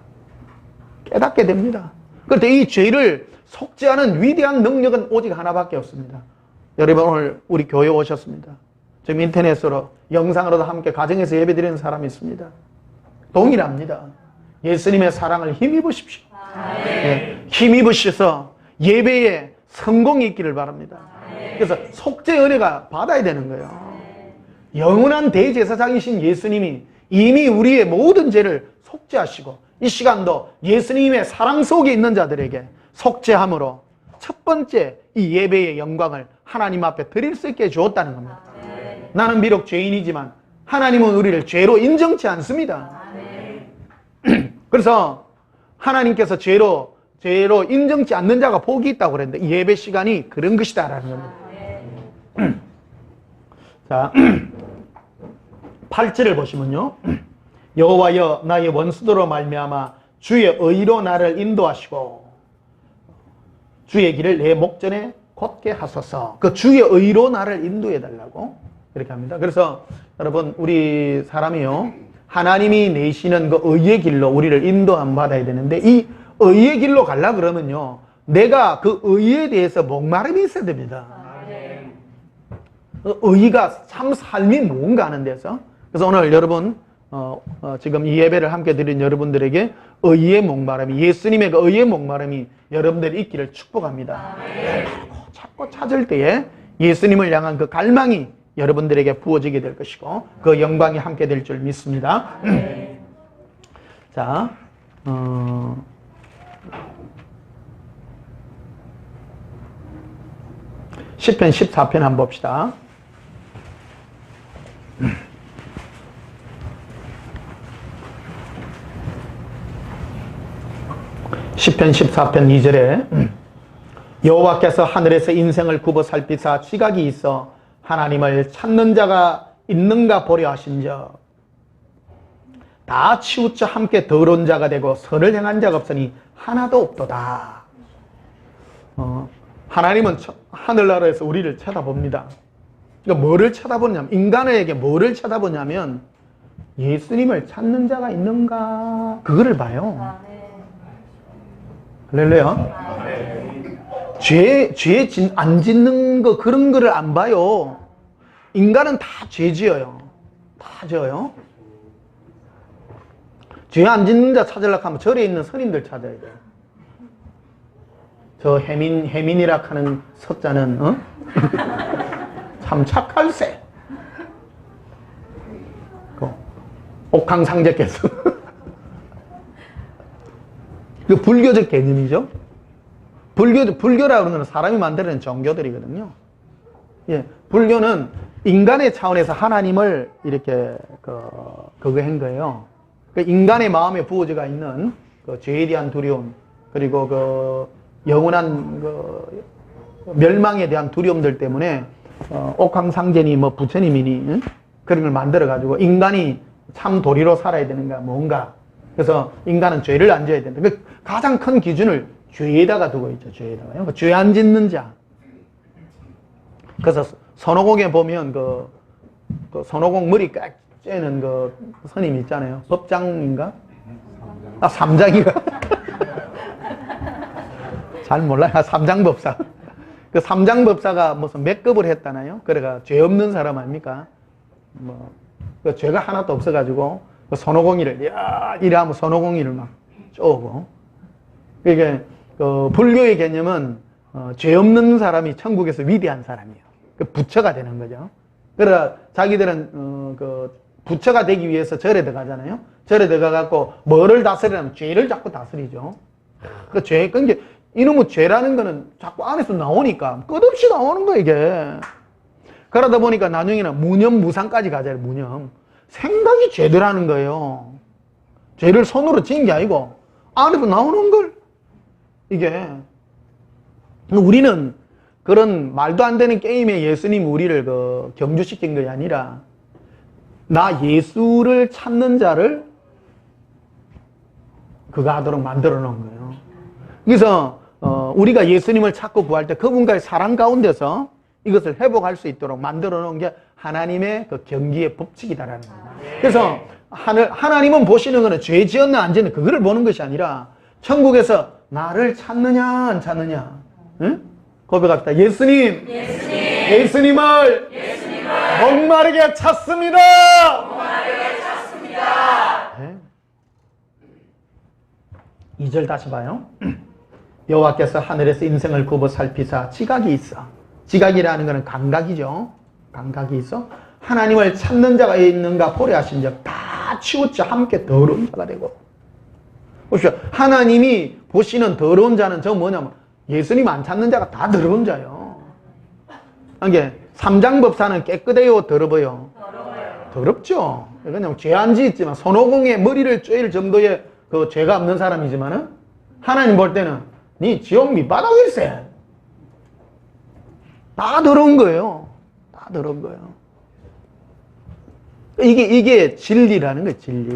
깨닫게 됩니다. 그런데 이 죄를 속죄하는 위대한 능력은 오직 하나밖에 없습니다. 여러분 오늘 우리 교회 오셨습니다. 지금 인터넷으로 영상으로도 함께 가정에서 예배드리는 사람이 있습니다. 동일합니다. 예수님의 사랑을 힘입으십시오. 네. 힘입으셔서 예배에 성공이 있기를 바랍니다. 그래서 속죄 은혜가 받아야 되는 거예요. 영원한 대제사장이신 예수님이 이미 우리의 모든 죄를 속죄하시고 이 시간도 예수님의 사랑 속에 있는 자들에게 속죄함으로 첫 번째 이 예배의 영광을 하나님 앞에 드릴 수 있게 주었다는 겁니다. 나는 비록 죄인이지만 하나님은 우리를 죄로 인정치 않습니다. 그래서 하나님께서 죄로 인정치 않는 자가 복이 있다고 그랬는데 이 예배 시간이 그런 것이다라는 겁니다. 자, 8절을 보시면요. 여호와여 나의 원수도로 말미암아 주의 의로 나를 인도하시고 주의 길을 내 목전에 곧게 하소서. 그 주의 의로 나를 인도해 달라고 이렇게 합니다. 그래서 여러분 우리 사람이요 하나님이 내시는 그 의의 길로 우리를 인도함 받아야 되는데 이 의의 길로 가려 그러면요 내가 그 의에 대해서 목마름이 있어야 됩니다. 의의가 참 삶이 뭔가 하는 데서 그래서 오늘 여러분 지금 이 예배를 함께 드린 여러분들에게 의의 목마름이 예수님의 그 의의 목마름이 여러분들이 있기를 축복합니다. 자꾸 찾을 때에 예수님을 향한 그 갈망이 여러분들에게 부어지게 될 것이고 그 영광이 함께 될 줄 믿습니다. 자, 시편 14편 한번 봅시다. 시편 14편 2절에 여호와께서 하늘에서 인생을 굽어 살피사 지각이 있어 하나님을 찾는 자가 있는가 보려 하신즉 다 치우쳐 함께 더러운 자가 되고 선을 행한 자가 없으니 하나도 없도다. 하나님은 하늘나라에서 우리를 쳐다봅니다. 그러니까 뭐를 쳐다보냐면 인간에게 뭐를 쳐다보냐면 예수님을 찾는 자가 있는가 그거를 봐요. 할렐루야. 죄 안 짓는 거, 그런 거를 안 봐요. 인간은 다 죄 지어요. 다 지어요. 죄 안 짓는 자 찾으려고 하면 절에 있는 스님들 찾아야 돼요. 저 해민이라 하는 석자는, 참 착할세. 옥황상제께서. 그 불교적 개념이죠. 불교라고 하는 건 사람이 만드는 종교들이거든요. 예, 불교는 인간의 차원에서 하나님을 이렇게 그거 한 거예요. 그 인간의 마음에 부어져가 있는 그 죄에 대한 두려움, 그리고 그 영원한 그 멸망에 대한 두려움들 때문에 옥황상제니 뭐 부처님이니 그런 걸 만들어 가지고 인간이 참 도리로 살아야 되는가 뭔가. 그래서 인간은 죄를 안 져야 된다. 그 가장 큰 기준을 죄에다가 두고 있죠. 죄에다가요. 죄 안 짓는 자. 그래서 선호공에 보면 그 선호공 머리 깍 째는 그 스님 있잖아요. 법장인가? 아, 삼장인가? 잘 몰라요. 삼장법사. 그 삼장법사가 무슨 몇 급을 했다나요? 그래가 죄 없는 사람 아닙니까? 그 죄가 하나도 없어가지고 그 선호공이를 이래 하면 선호공이를 막 쪼고. 그게 그 불교의 개념은 죄 없는 사람이 천국에서 위대한 사람이에요. 그 부처가 되는 거죠. 그러나 자기들은 그 부처가 되기 위해서 절에 들어가잖아요. 절에 들어가갖고 뭐를 다스리냐면 죄를 자꾸 다스리죠. 그 죄, 그게 이놈의 죄라는 거는 자꾸 안에서 나오니까 끝없이 나오는 거예요, 이게. 그러다 보니까 나중에는 무념무상까지 가잖아요, 무념. 생각이 죄더라는 거예요. 죄를 손으로 지은 게 아니고 안에서 나오는 걸. 이게. 우리는 그런 말도 안 되는 게임에 예수님이 우리를 경주시킨 것이 아니라 나 예수를 찾는 자를 그거 하도록 만들어 놓은 거예요. 그래서 우리가 예수님을 찾고 구할 때 그분과의 사랑 가운데서 이것을 회복할 수 있도록 만들어 놓은 게 하나님의 그 경기의 법칙이다라는 거예요. 그래서 하나님은 보시는 거는 죄 지었나 안 지었나 그거를 보는 것이 아니라 천국에서 나를 찾느냐 안 찾느냐. 응? 고백합시다. 예수님을 목마르게 찾습니다. 네. 2절 다시 봐요. 여호와께서 하늘에서 인생을 굽어 살피사 지각이 있어. 지각이라는 것은 감각이죠. 감각이 있어. 하나님을 찾는 자가 있는가 보려 하신 적 다 치우쳐 함께 더러운 자가 되고. 보십시오. 하나님이 보시는 더러운 자는 저 뭐냐면 예수님 안 찾는 자가 다 더러운 자예요. 이게 삼장법사는 깨끗해요, 더러워요? 더럽죠. 그냥 죄 안 지었지만 손오공에 머리를 쬐일 정도의 그 죄가 없는 사람이지만은 하나님 볼 때는 네 지옥 밑바닥일세. 다 더러운 거예요. 다 더러운 거예요. 이게 진리라는 거예요, 진리.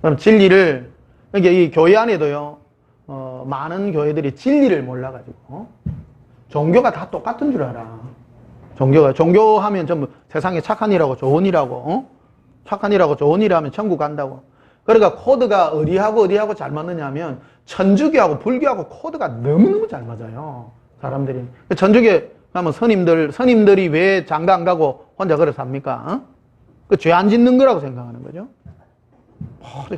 그럼 진리를, 이게 이 교회 안에도요, 많은 교회들이 진리를 몰라가지고, 종교가 다 똑같은 줄 알아. 종교하면 전부 세상에 착한 일하고 좋은 일하고, 착한 일하고 좋은 일하면 천국 간다고. 그러니까 코드가 어디하고 잘 맞느냐면, 천주교하고 불교하고 코드가 너무너무 잘 맞아요. 사람들이. 천주교 가면 스님들이 왜 장가 안 가고 혼자 걸어 삽니까? 그 죄 안 짓는 거라고 생각하는 거죠.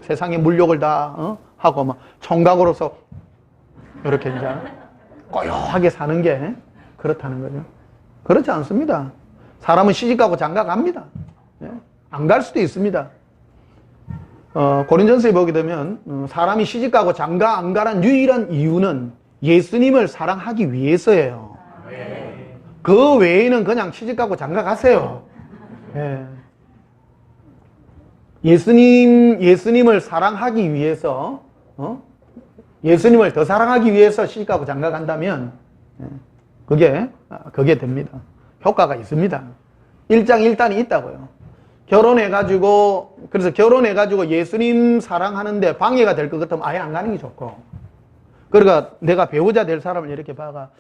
세상의 물욕을 다 하고 막 총각으로서 이렇게 이제 고요하게 사는 게 그렇다는 거죠. 그렇지 않습니다. 사람은 시집가고 장가 갑니다. 안 갈 수도 있습니다. 고린전서에 보게 되면 사람이 시집가고 장가 안 가는 유일한 이유는 예수님을 사랑하기 위해서예요. 그 외에는 그냥 시집가고 장가 가세요. 예수님을 사랑하기 위해서, 예수님을 더 사랑하기 위해서 시집가고 장가 간다면, 그게 됩니다. 효과가 있습니다. 일장일단이 있다고요. 그래서 결혼해가지고 예수님 사랑하는데 방해가 될 것 같으면 아예 안 가는 게 좋고, 그러니까 내가 배우자 될 사람을 이렇게 봐가,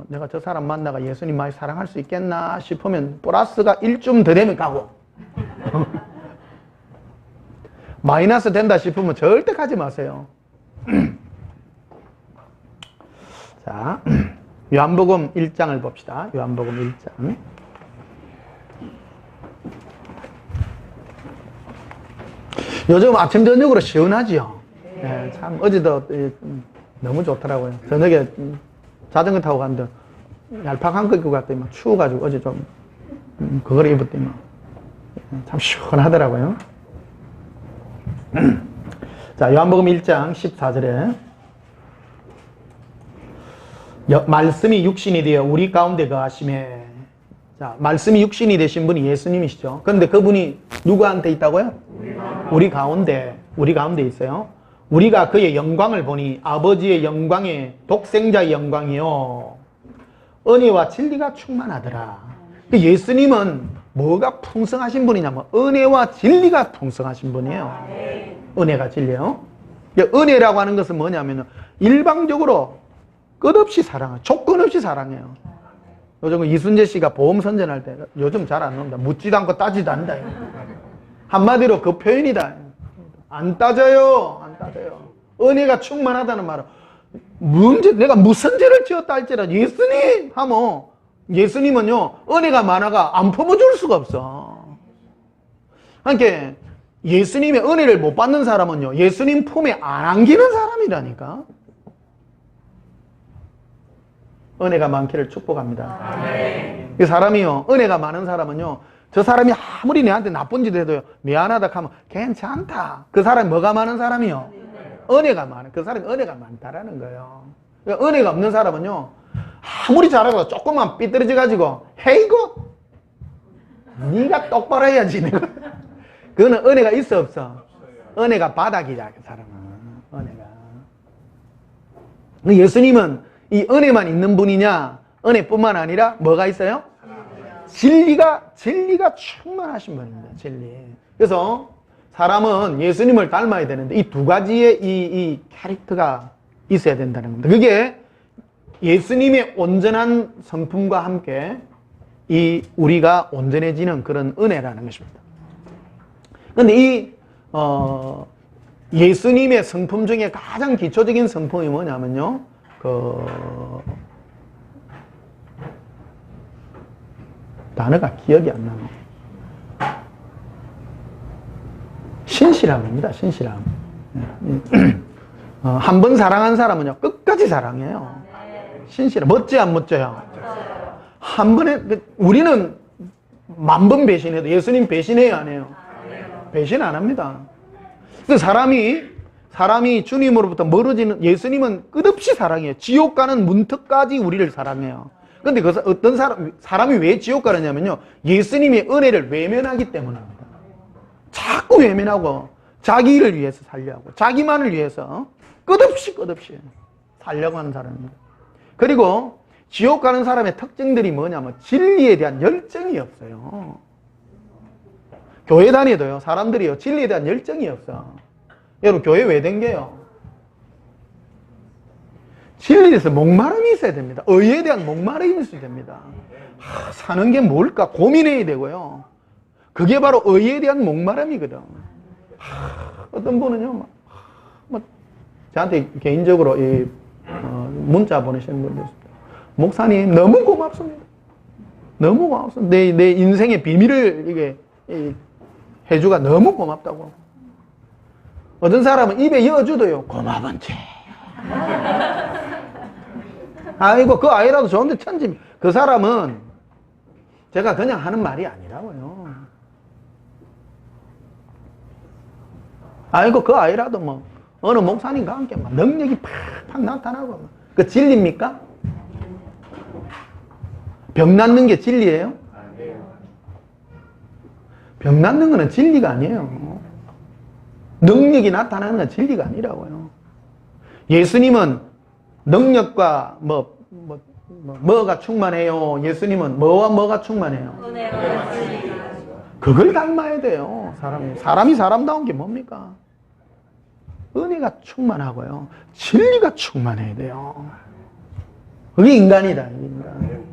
내가 저 사람 만나가 예수님 많이 사랑할 수 있겠나 싶으면 플러스가 1쯤 더 되면 가고, 마이너스 된다 싶으면 절대 가지 마세요. 자, 요한복음 1장을 봅시다. 요한복음 1장. 요즘 아침 저녁으로 시원하지요. 네, 참 어제도 너무 좋더라고요. 저녁에 자전거 타고 갔는데 얄팍한 거 입고 갔더니 막 추워가지고 어제 좀 그걸 입었더니 참 시원하더라고요. 자, 요한복음 1장 14절에 말씀이 육신이 되어 우리 가운데 거하심에. 자, 말씀이 육신이 되신 분이 예수님이시죠. 그런데 그분이 누구한테 있다고요? 우리 가운데 있어요. 우리가 그의 영광을 보니 아버지의 영광에 독생자의 영광이요 은혜와 진리가 충만하더라. 예수님은 뭐가 풍성하신 분이냐면 은혜와 진리가 풍성하신 분이에요. 은혜가 진리요. 은혜라고 하는 것은 뭐냐면 일방적으로 끝없이 사랑해요. 조건 없이 사랑해요. 요즘 이순재 씨가 보험 선전할 때 요즘 잘 안 나온다. 묻지도 않고 따지도 않는다. 한마디로 그 표현이다. 안 따져요. 안 따져요. 은혜가 충만하다는 말은 내가 무슨 죄를 지었다 할지라도 예수님 하면 예수님은요 은혜가 많아가 안 품어줄 수가 없어. 그러니까 예수님의 은혜를 못 받는 사람은요 예수님 품에 안 안기는 사람이라니까. 은혜가 많기를 축복합니다. 이 사람이요 은혜가 많은 사람은요 저 사람이 아무리 내한테 나쁜 짓 해도요 미안하다 하면 괜찮다. 그 사람이 뭐가 많은 사람이요? 은혜가 많은. 그 사람이 은혜가 많다라는 거예요. 그러니까 은혜가 없는 사람은요 아무리 잘하고 조금만 삐뚤어져 가지고 헤이고 네가 똑바로 해야지. 그거는 은혜가 있어 없어? 은혜가 바닥이야. 그 사람은 은혜가. 예수님은 이 은혜만 있는 분이냐? 은혜뿐만 아니라 뭐가 있어요? 진리가 충만하신 분입니다. 진리. 그래서 사람은 예수님을 닮아야 되는데 이 두 가지의 이 캐릭터가 있어야 된다는 겁니다. 그게 예수님의 온전한 성품과 함께 이 우리가 온전해지는 그런 은혜라는 것입니다. 그런데 예수님의 성품 중에 가장 기초적인 성품이 뭐냐면요. 단어가 기억이 안 나요. 신실함입니다. 신실함. 한 번 사랑한 사람은요 끝까지 사랑해요. 신실함. 멋져요 안 멋져요? 한 번에 우리는 만 번 배신해도 예수님 배신해요 안 해요? 배신 안 합니다. 그 사람이 주님으로부터 멀어지는 예수님은 끝없이 사랑해요. 지옥 가는 문턱까지 우리를 사랑해요. 그런데 어떤 사람이 왜 지옥 가느냐면요 예수님의 은혜를 외면하기 때문입니다. 자꾸 외면하고 자기 일을 위해서 살려고 자기만을 위해서 끝없이 살려고 하는 사람입니다. 그리고 지옥 가는 사람의 특징들이 뭐냐면 진리에 대한 열정이 없어요. 교회 다니도요 사람들이요 진리에 대한 열정이 없어. 여러분 교회 왜 댕겨요? 진리에 대해서 목마름이 있어야 됩니다. 의에 대한 목마름이 있어야 됩니다. 사는 게 뭘까 고민해야 되고요. 그게 바로 의에 대한 목마름이거든. 어떤 분은요 저한테 개인적으로 문자 보내시는 분들 있습니다. 목사님 너무 고맙습니다. 너무 고맙습니다. 내 인생의 비밀을 이게 해주가 너무 고맙다고. 어떤 사람은 입에 여주도요 고마운 채. 아이고 그 아이라도 좋은데 천지. 그 사람은 제가 그냥 하는 말이 아니라고요. 아이고 그 아이라도 뭐 어느 목사님과 함께 막 능력이 팍팍 나타나고 그 진리입니까? 병 낫는 게 진리예요? 병 낫는 거는 진리가 아니에요. 능력이 나타나는 건 진리가 아니라고요. 예수님은 능력과 뭐가 충만해요? 예수님은 뭐가 충만해요? 그걸 닮아야 돼요. 사람이 사람다운 게 뭡니까? 은혜가 충만하고요. 진리가 충만해야 돼요. 그게 인간이다. 인간.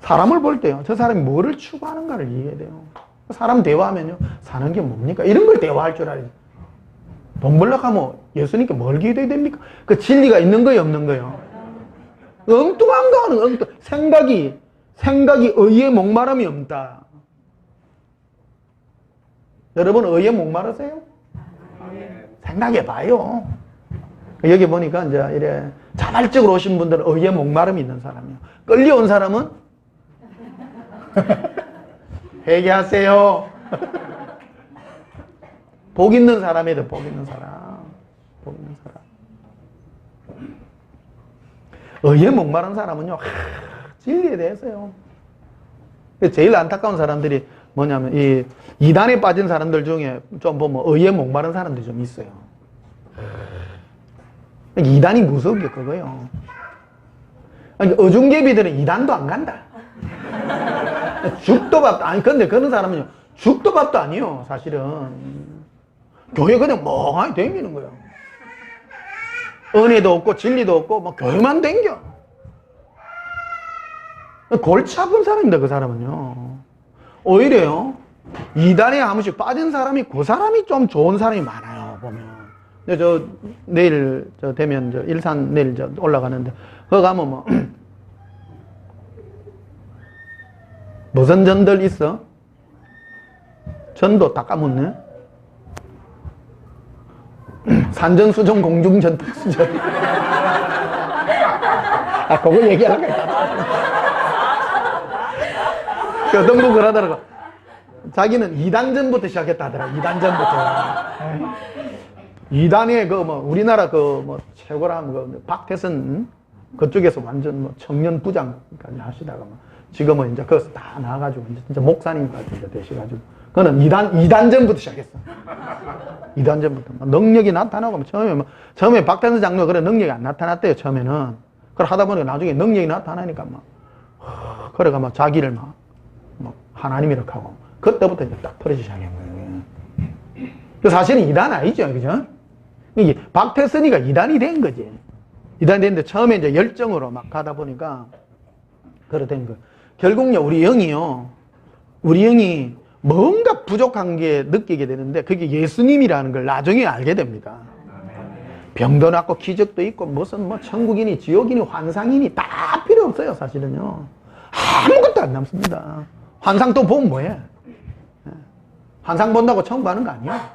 사람을 볼 때요. 저 사람이 뭐를 추구하는가를 이해해야 돼요. 사람 대화하면요. 사는 게 뭡니까? 이런 걸 대화할 줄 알아야지. 돈 벌려고 하면 예수님께 뭘 기대해야 됩니까? 그 진리가 있는 거예요, 없는 거예요? 엉뚱한 거 하는 엉뚱. 생각이 의에 목마름이 없다. 여러분 의에 목마르세요? 생각해봐요. 여기 보니까 이제 이래 자발적으로 오신 분들은 의에 목마름이 있는 사람이에요. 끌려온 사람은 회개하세요. 복 있는 사람이다. 복 있는 사람. 복 있는 사람. 의에 목마른 사람은요, 진리에 대해서요. 제일 안타까운 사람들이 뭐냐면, 이 이단에 빠진 사람들 중에 좀 보면 의에 목마른 사람들이 좀 있어요. 이단이 무서운 게 그거예요. 어중개비들은 이단도 안 간다. 죽도 밥도, 아니, 근데 그런 사람은요, 죽도 밥도 아니에요, 사실은. 교회 그냥 멍하니 댕기는 거예요. 은혜도 없고, 진리도 없고, 뭐, 교회만 댕겨. 골치 아픈 사람입니다, 그 사람은요. 오히려요, 이단에 한 번씩 빠진 사람이, 그 사람이 좀 좋은 사람이 많아요, 보면. 근데 내일, 되면, 일산 내일 올라가는데, 거기 가면 뭐, 무슨 전들 있어? 전도 다 까먹네? 산전수전 공중전 특수전. 아, 그거 얘기하려고 했다. 어떤 분 그러더라고. 자기는 2단전부터 시작했다 하더라. 2단전부터. 2단에 우리나라 최고라면 박태선 그쪽에서 완전 청년 부장까지 하시다가 지금은 이제 거기서 다 나와가지고 이제 진짜 목사님까지 이제 되셔가지고 그거는 2단전부터 시작했어. 2단전부터 능력이 나타나고 처음에 박태선 장로가 그래 능력이 안 나타났대요. 처음에는. 그걸 하다 보니까 나중에 능력이 나타나니까 그래가 자기를 하나님이라고 하고 그때부터 이제 딱 풀어지기 시작한 거예요. 사실은 2단 아니죠, 그죠? 이게 박태선이가 2단이 된 거지. 2단이 됐는데 처음에 이제 열정으로 막 가다 보니까 그래 된 거예요. 결국요, 우리 영이 뭔가 부족한 게 느끼게 되는데 그게 예수님이라는 걸 나중에 알게 됩니다. 병도 낫고 기적도 있고 무슨 천국이니 지옥이니 환상이니 다 필요 없어요, 사실은요. 아무것도 안 남습니다. 환상 또 보면 뭐해? 환상 본다고 천국 가는 거 아니야?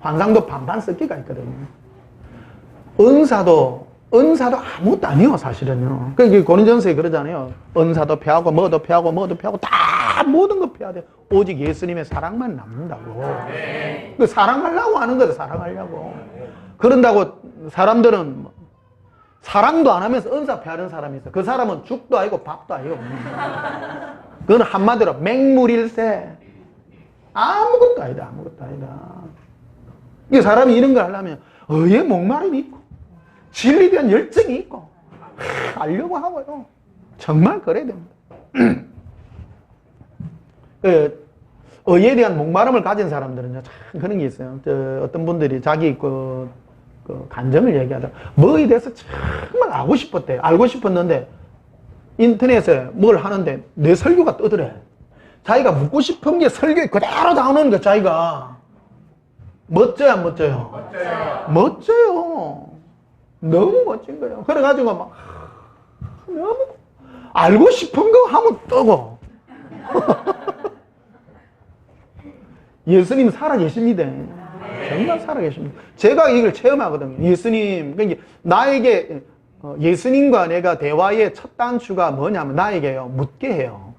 환상도 반반 섞기가 있거든요. 은사도 아무것도 아니에요, 사실은요. 그러니까 고린전서에 그러잖아요. 은사도 패하고 뭐도 패하고 다 모든 거 패야 돼. 오직 예수님의 사랑만 남는다고. 그 사랑하려고 하는 거죠, 사랑하려고. 그런다고 사람들은 사랑도 안 하면서 은사 패하는 사람이 있어. 그 사람은 죽도 아니고 밥도 아니고. 그건 한마디로 맹물일세. 아무것도 아니다, 아무것도 아니다. 이 사람이 이런 걸 하려면 의에 목마름이 있고 진리에 대한 열정이 있고 알려고 하고요. 정말 그래야 됩니다. 의에 대한 목마름을 가진 사람들은요, 참 그런 게 있어요. 어떤 분들이 자기 그 간증을 얘기하다가 뭐에 대해서 정말 알고 싶었대요. 알고 싶었는데 인터넷에 뭘 하는데 내 설교가 뜨더래. 자기가 묻고 싶은 게 설교에 그대로 나오는 거. 자기가 멋져요, 안 멋져요? 멋져요. 멋져요. 너무 멋진 거예요. 그래가지고 너무 알고 싶은 거 하면 뜨고. 예수님 살아계십니다. 정말 살아계십니다. 제가 이걸 체험하거든요. 예수님, 그러니까 나에게 예수님과 내가 대화의 첫 단추가 뭐냐면 나에게요, 묻게 해요.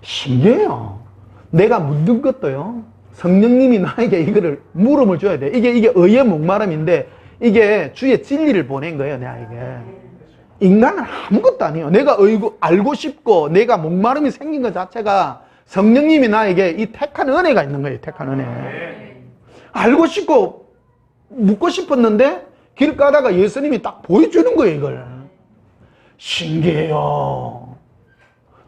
신기해요. 내가 묻는 것도요, 성령님이 나에게 이거를 물음을 줘야 돼. 이게 의의 목마름인데 이게 주의 진리를 보낸 거예요, 나에게. 인간은 아무것도 아니에요. 내가 알고 싶고 내가 목마름이 생긴 것 자체가 성령님이 나에게 이 택한 은혜가 있는 거예요, 택한 은혜. 알고 싶고 묻고 싶었는데 길 가다가 예수님이 딱 보여주는 거예요, 이걸. 신기해요.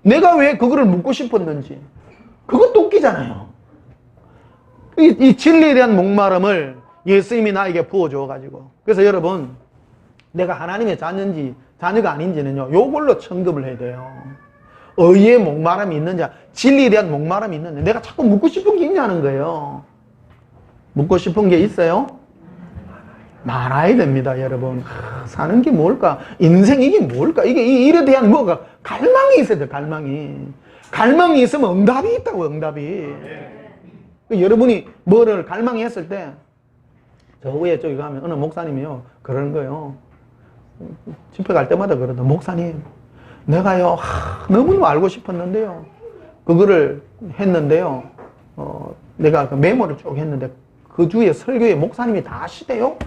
내가 왜 그거를 묻고 싶었는지. 그것도 웃기잖아요. 이 진리에 대한 목마름을 예수님이 나에게 부어줘가지고. 그래서 여러분, 내가 하나님의 자녀가 아닌지는요, 요걸로 청급을 해야 돼요. 의의 목마름이 있는지, 진리에 대한 목마름이 있는지, 내가 자꾸 묻고 싶은 게 있냐는 거예요. 묻고 싶은 게 있어요? 많아야 됩니다, 여러분. 사는 게 뭘까? 인생 이게 뭘까? 이게 일에 대한 뭐가 갈망이 있어야 돼, 갈망이. 갈망이 있으면 응답이 있다고, 응답이. 여러분이 뭐를 갈망했을 때, 저 위에 저기 가면 어느 목사님이요, 그러는 거예요. 집회 갈 때마다 그러다, 목사님, 내가요, 너무너무 알고 싶었는데요. 그거를 했는데요. 내가 그 메모를 쭉 했는데, 그 주에 설교에 목사님이 다 하시대요?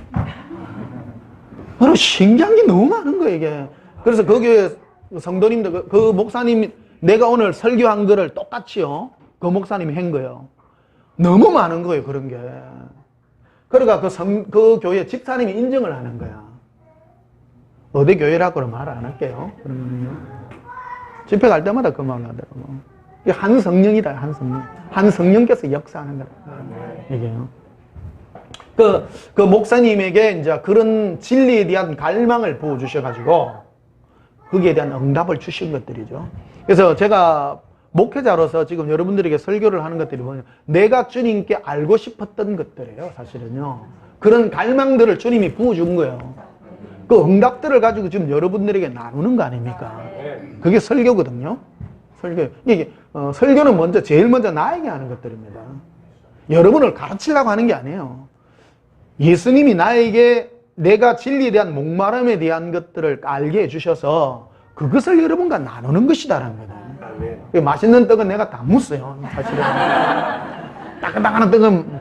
신기한 게 너무 많은 거예요, 이게. 그래서 그 교회 성도님들, 그 목사님, 내가 오늘 설교한 거를 똑같이요, 그 목사님이 한 거예요. 너무 많은 거예요, 그런 게. 그러니까 그 교회 집사님이 인정을 하는 거야. 어디 교회라고는 말 안 할게요. 집회 갈 때마다 그 말 하더라고. 이게 한 성령이다, 한 성령. 한 성령께서 역사하는 거라. 이게요. 그 목사님에게 이제 그런 진리에 대한 갈망을 부어주셔가지고, 거기에 대한 응답을 주신 것들이죠. 그래서 제가 목회자로서 지금 여러분들에게 설교를 하는 것들이 뭐냐, 내가 주님께 알고 싶었던 것들이에요, 사실은요. 그런 갈망들을 주님이 부어준 거예요. 그 응답들을 가지고 지금 여러분들에게 나누는 거 아닙니까? 그게 설교거든요. 이게 설교는 먼저 제일 먼저 나에게 하는 것들입니다. 여러분을 가르치려고 하는 게 아니에요. 예수님이 나에게 내가 진리에 대한 목마름에 대한 것들을 알게 해주셔서 그것을 여러분과 나누는 것이다라는 거예요. 맛있는 떡은 내가 다 묻어요, 사실은. 따끈따끈한 떡은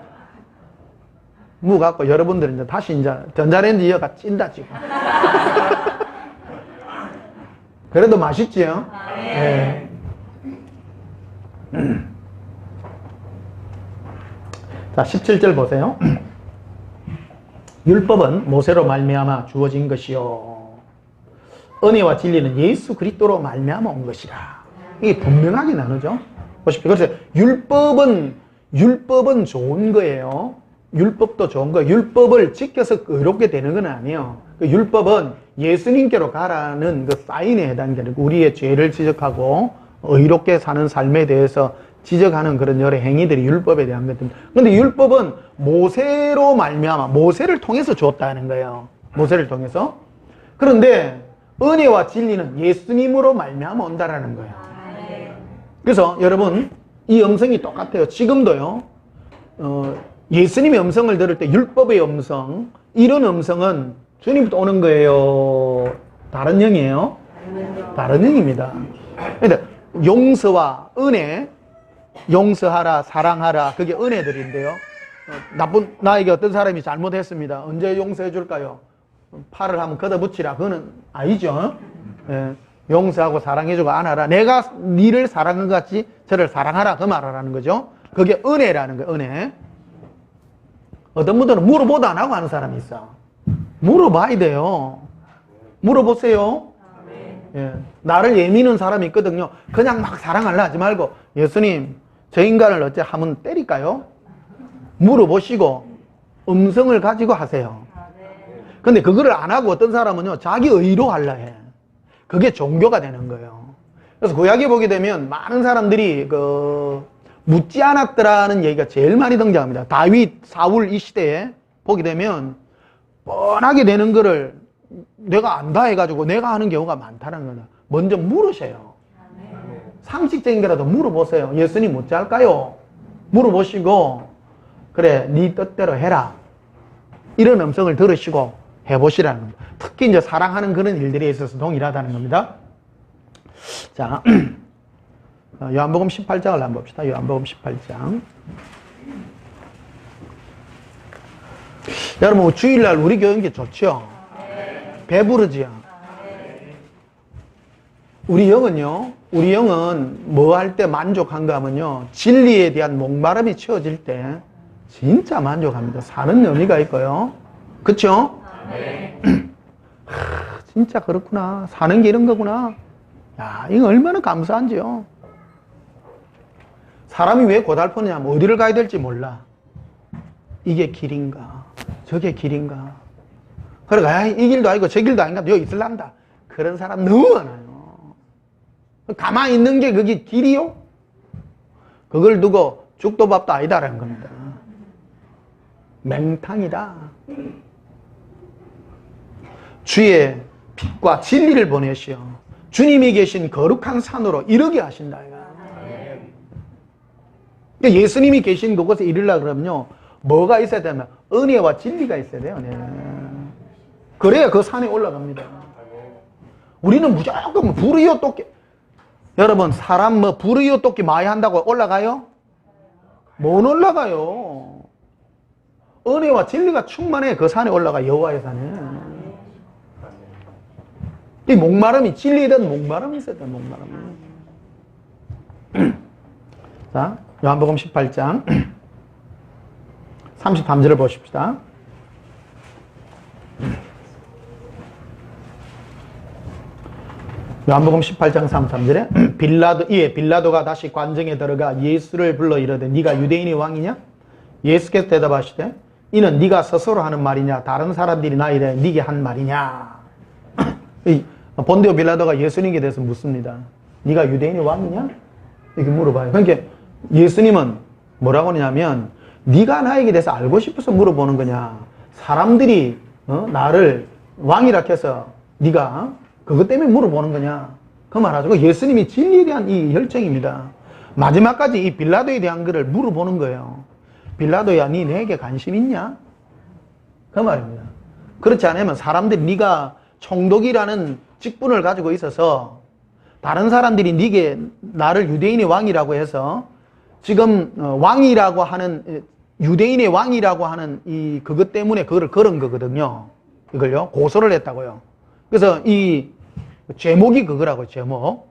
무갖고 여러분들은 이제 다시 이제 전자레인지 이어가 찐다, 지금. 그래도 맛있지요? 네. 자, 17절 보세요. 율법은 모세로 말미암아 주어진 것이요, 은혜와 진리는 예수 그리스도로 말미암아 온 것이라. 이게 분명하게 나누죠. 보십시오. 그래서 율법은 좋은 거예요. 율법도 좋은 거예요. 율법을 지켜서 의롭게 되는 건 아니에요. 그 율법은 예수님께로 가라는 그 사인에 해당되는, 우리의 죄를 지적하고 의롭게 사는 삶에 대해서 지적하는 그런 여러 행위들이 율법에 대한 것들입니다. 그런데 율법은 모세로 말미암아, 모세를 통해서 주었다는 거예요. 모세를 통해서. 그런데 은혜와 진리는 예수님으로 말미암아 온다라는 거예요. 그래서 여러분, 이 음성이 똑같아요. 지금도요. 예수님의 음성을 들을 때 율법의 음성, 이런 음성은 주님부터 오는 거예요? 다른 영이에요? 다른 영입니다. 그러니까 용서와 은혜, 용서하라, 사랑하라, 그게 은혜들인데요. 나에게 어떤 사람이 잘못했습니다. 언제 용서해 줄까요? 팔을 한번 걷어붙이라. 그거는 아니죠. 예. 용서하고 사랑해주고 안아라. 내가 니를 사랑한 것 같이 저를 사랑하라. 그 말하라는 거죠. 그게 은혜라는 거예요, 은혜. 어떤 분들은 물어보도 안 하고 하는 사람이 있어. 물어봐야 돼요. 물어보세요. 예. 나를 예민한 사람이 있거든요. 그냥 막 사랑하려 하지 말고, 예수님, 저 인간을 어째 하면 때릴까요? 물어보시고 음성을 가지고 하세요. 근데 그거를 안 하고 어떤 사람은요, 자기 의로 하려 해. 그게 종교가 되는 거예요. 그래서 구약에 보게 되면 많은 사람들이 묻지 않았더라는 얘기가 제일 많이 등장합니다. 다윗, 사울 이 시대에 보게 되면 뻔하게 되는 거를 내가 안다 해가지고 내가 하는 경우가 많다는 거다. 먼저 물으세요. 상식적인 거라도 물어보세요. 예수님 어찌 할까요? 물어보시고, 그래, 네 뜻대로 해라. 이런 음성을 들으시고 해보시라는 겁니다. 특히 이제 사랑하는 그런 일들에 있어서 동일하다는 겁니다. 자, 요한복음 18장을 한번 봅시다. 요한복음 18장. 여러분, 주일날 우리 교인게 좋죠? 배부르지요? 우리 영은 뭐 할 때 만족한가 하면요, 진리에 대한 목마름이 채워질 때 진짜 만족합니다. 사는 의미가 있고요. 그쵸? 진짜 그렇구나. 사는 게 이런 거구나. 야, 이거 얼마나 감사한지요. 사람이 왜 고달프냐면 어디를 가야 될지 몰라. 이게 길인가, 저게 길인가. 그러니까 이 길도 아니고 저 길도 아닌가, 여기 있을란다. 그런 사람 너무 많아요. 가만히 있는 게 그게 길이요? 그걸 두고 죽도 밥도 아니다라는 겁니다. 맹탕이다. 주의 빛과 진리를 보내시어 주님이 계신 거룩한 산으로 이르게 하신다. 그러니까 예수님이 계신 그곳에 이르려고 그러면요, 뭐가 있어야 되냐면 은혜와 진리가 있어야 돼요. 네. 그래야 그 산에 올라갑니다. 우리는 무조건 불의요 토끼. 여러분, 사람 불의요 토끼 많이 한다고 올라가요? 못 올라가요. 은혜와 진리가 충만해 그 산에 올라가. 여호와의 산에. 이 목마름이, 진리에 대한 목마름이 있어야 돼. 목마름이. 자, 요한복음 18장 33절을 보십시다. 요한복음 18장 33절에 빌라도가 다시 관정에 들어가 예수를 불러 이르되 네가 유대인의 왕이냐? 예수께서 대답하시되 이는 네가 스스로 하는 말이냐? 다른 사람들이 나이래 네게 한 말이냐? 본디오 빌라도가 예수님에 대해서 묻습니다. 네가 유대인의 왕이냐? 이렇게 물어봐요. 그러니까 예수님은 뭐라고 하냐면 네가 나에게 대해서 알고 싶어서 물어보는 거냐? 사람들이 나를 왕이라 해서 네가 그것 때문에 물어보는 거냐? 그 말하죠. 예수님이 진리에 대한 이 열정입니다. 마지막까지 이 빌라도에 대한 것을 물어보는 거예요. 빌라도야, 네 내게 관심 있냐? 그 말입니다. 그렇지 않으면 사람들이 네가 총독이라는 직분을 가지고 있어서 다른 사람들이 네게 나를 유대인의 왕이라고 해서 지금 왕이라고 하는, 유대인의 왕이라고 하는 이 그것 때문에 그거를 걸은 거거든요. 이걸요, 고소를 했다고요. 그래서 이 제목이 그거라고, 제목.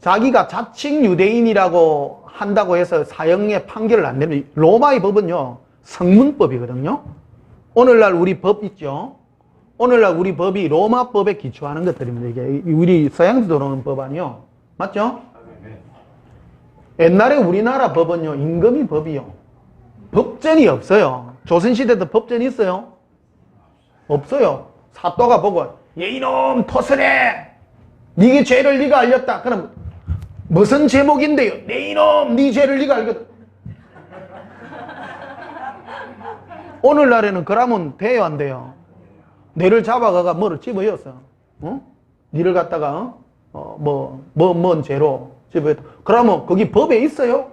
자기가 자칭 유대인이라고 한다고 해서 사형의 판결을 안 내면, 로마의 법은요, 성문법이거든요. 오늘날 우리 법 있죠? 오늘날 우리 법이 로마 법에 기초하는 것들입니다. 이게 우리 서양에서 들어오는 법 아니요? 맞죠? 옛날에 우리나라 법은요, 임금이 법이요. 법전이 없어요. 조선시대도 법전이 있어요? 없어요. 사또가 보고 얘 이놈 토슬해, 네게 죄를 네가 알렸다. 그럼 무슨 제목인데요? 내 이놈 네 죄를 네가 알겠다. 오늘날에는 그러면 돼요, 안 돼요? 뇌를 잡아가가 뭐를 집어였어. 니를 갖다가 뭔 죄로 집어였다. 그러면 거기 법에 있어요?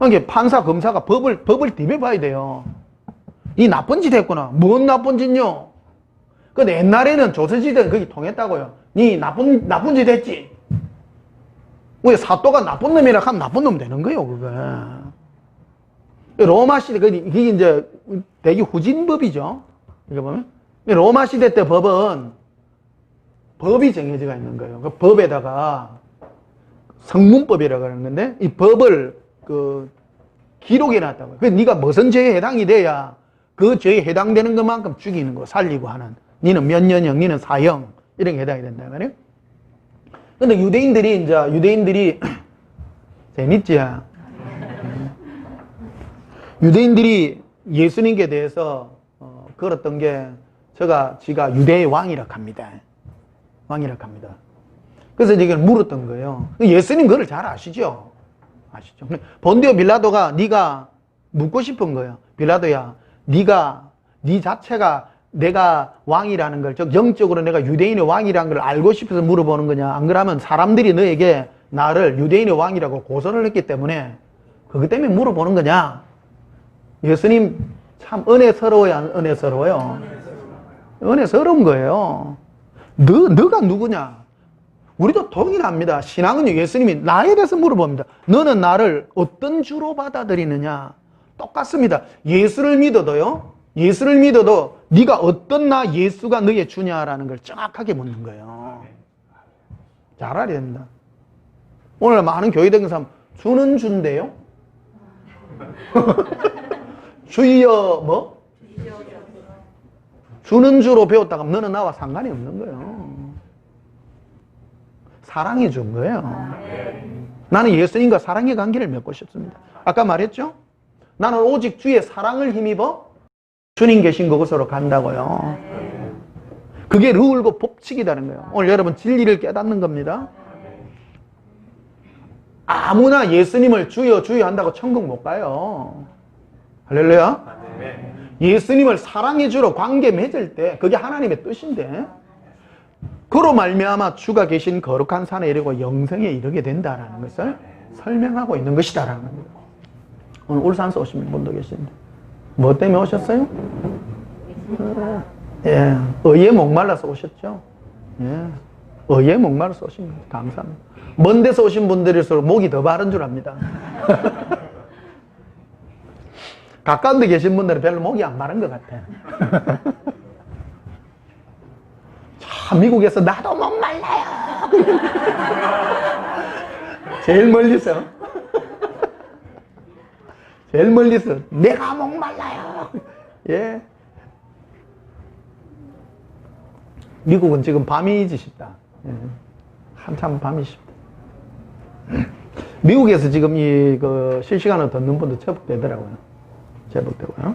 그러니까 판사 검사가 법을 디벼봐야 돼요. 이 나쁜 짓 했구나. 뭔 나쁜 짓요? 근데 옛날에는 조선시대는 거기 통했다고요. 니 나쁜 짓 했지? 왜 사또가 나쁜 놈이라 하면 나쁜 놈 되는 거예요, 그게. 로마 시대, 이게 이제 되게 후진법이죠. 이거 보면. 로마 시대 때 법은 법이 정해져 있는 거예요. 그 법에다가 성문법이라고 하는 건데, 이 법을 기록해 놨다고요. 그래서 네가 무슨 죄에 해당이 돼야 그 죄에 해당되는 것만큼 죽이는 거, 살리고 하는. 니는 몇 년형, 니는 사형, 이런 게 해당이 된다 말이에요. 근데 유대인들이 재밌지? 유대인들이 예수님께 대해서 걸었던 게 지가 유대의 왕이라고 합니다. 왕이라고 합니다. 그래서 이걸 물었던 거예요. 예수님 그걸 잘 아시죠? 아시죠? 본디오 빌라도가 네가 묻고 싶은 거예요. 빌라도야, 네 자체가 내가 왕이라는 걸, 즉 영적으로 내가 유대인의 왕이라는 걸 알고 싶어서 물어보는 거냐? 안 그러면 사람들이 너에게 나를 유대인의 왕이라고 고소를 했기 때문에 그것 때문에 물어보는 거냐? 예수님 참 은혜스러워요, 안 은혜스러워요? 은혜스러운 거예요. 너가 누구냐? 우리도 동일합니다. 신앙은요, 예수님이 나에 대해서 물어봅니다. 너는 나를 어떤 주로 받아들이느냐? 똑같습니다. 예수를 믿어도 네가 어떤 나 예수가 너의 주냐라는 걸 정확하게 묻는 거예요. 잘 알아야 됩니다. 오늘 많은 교회 다니는 사람 주는 주인데요. 주여 뭐? 주는 주로 배웠다가 너는 나와 상관이 없는 거예요. 사랑해 준 거예요. 나는 예수님과 사랑의 관계를 맺고 싶습니다. 아까 말했죠? 나는 오직 주의 사랑을 힘입어 주님 계신 그곳으로 간다고요. 그게 룰과 법칙이라는 거예요. 오늘 여러분 진리를 깨닫는 겁니다. 아무나 예수님을 주여 주여 한다고 천국 못 가요. 할렐루야. 예수님을 사랑해 주러 관계 맺을 때 그게 하나님의 뜻인데 그로 말미암아 주가 계신 거룩한 산에 이르고 영생에 이르게 된다라는 것을 설명하고 있는 것이다라는 겁니다. 오늘 울산에서 오신 분도 계신데 뭐 때문에 오셨어요? 예, 의에 목말라서 오셨죠. 예, 의에 목말라서 오신 겁니다. 감사합니다. 먼 데서 오신 분들일수록 목이 더 마른 줄 압니다. 가까운 데 계신 분들은 별로 목이 안 마른 것 같아. 참, 미국에서 나도 목 말라요. 제일 멀리서. 제일 멀리서 내가 목 말라요. 예. 미국은 지금 밤이지 싶다. 예. 한참 밤이 싶다. 미국에서 지금 실시간으로 듣는 분도 제법되더라고요. 제법되고요.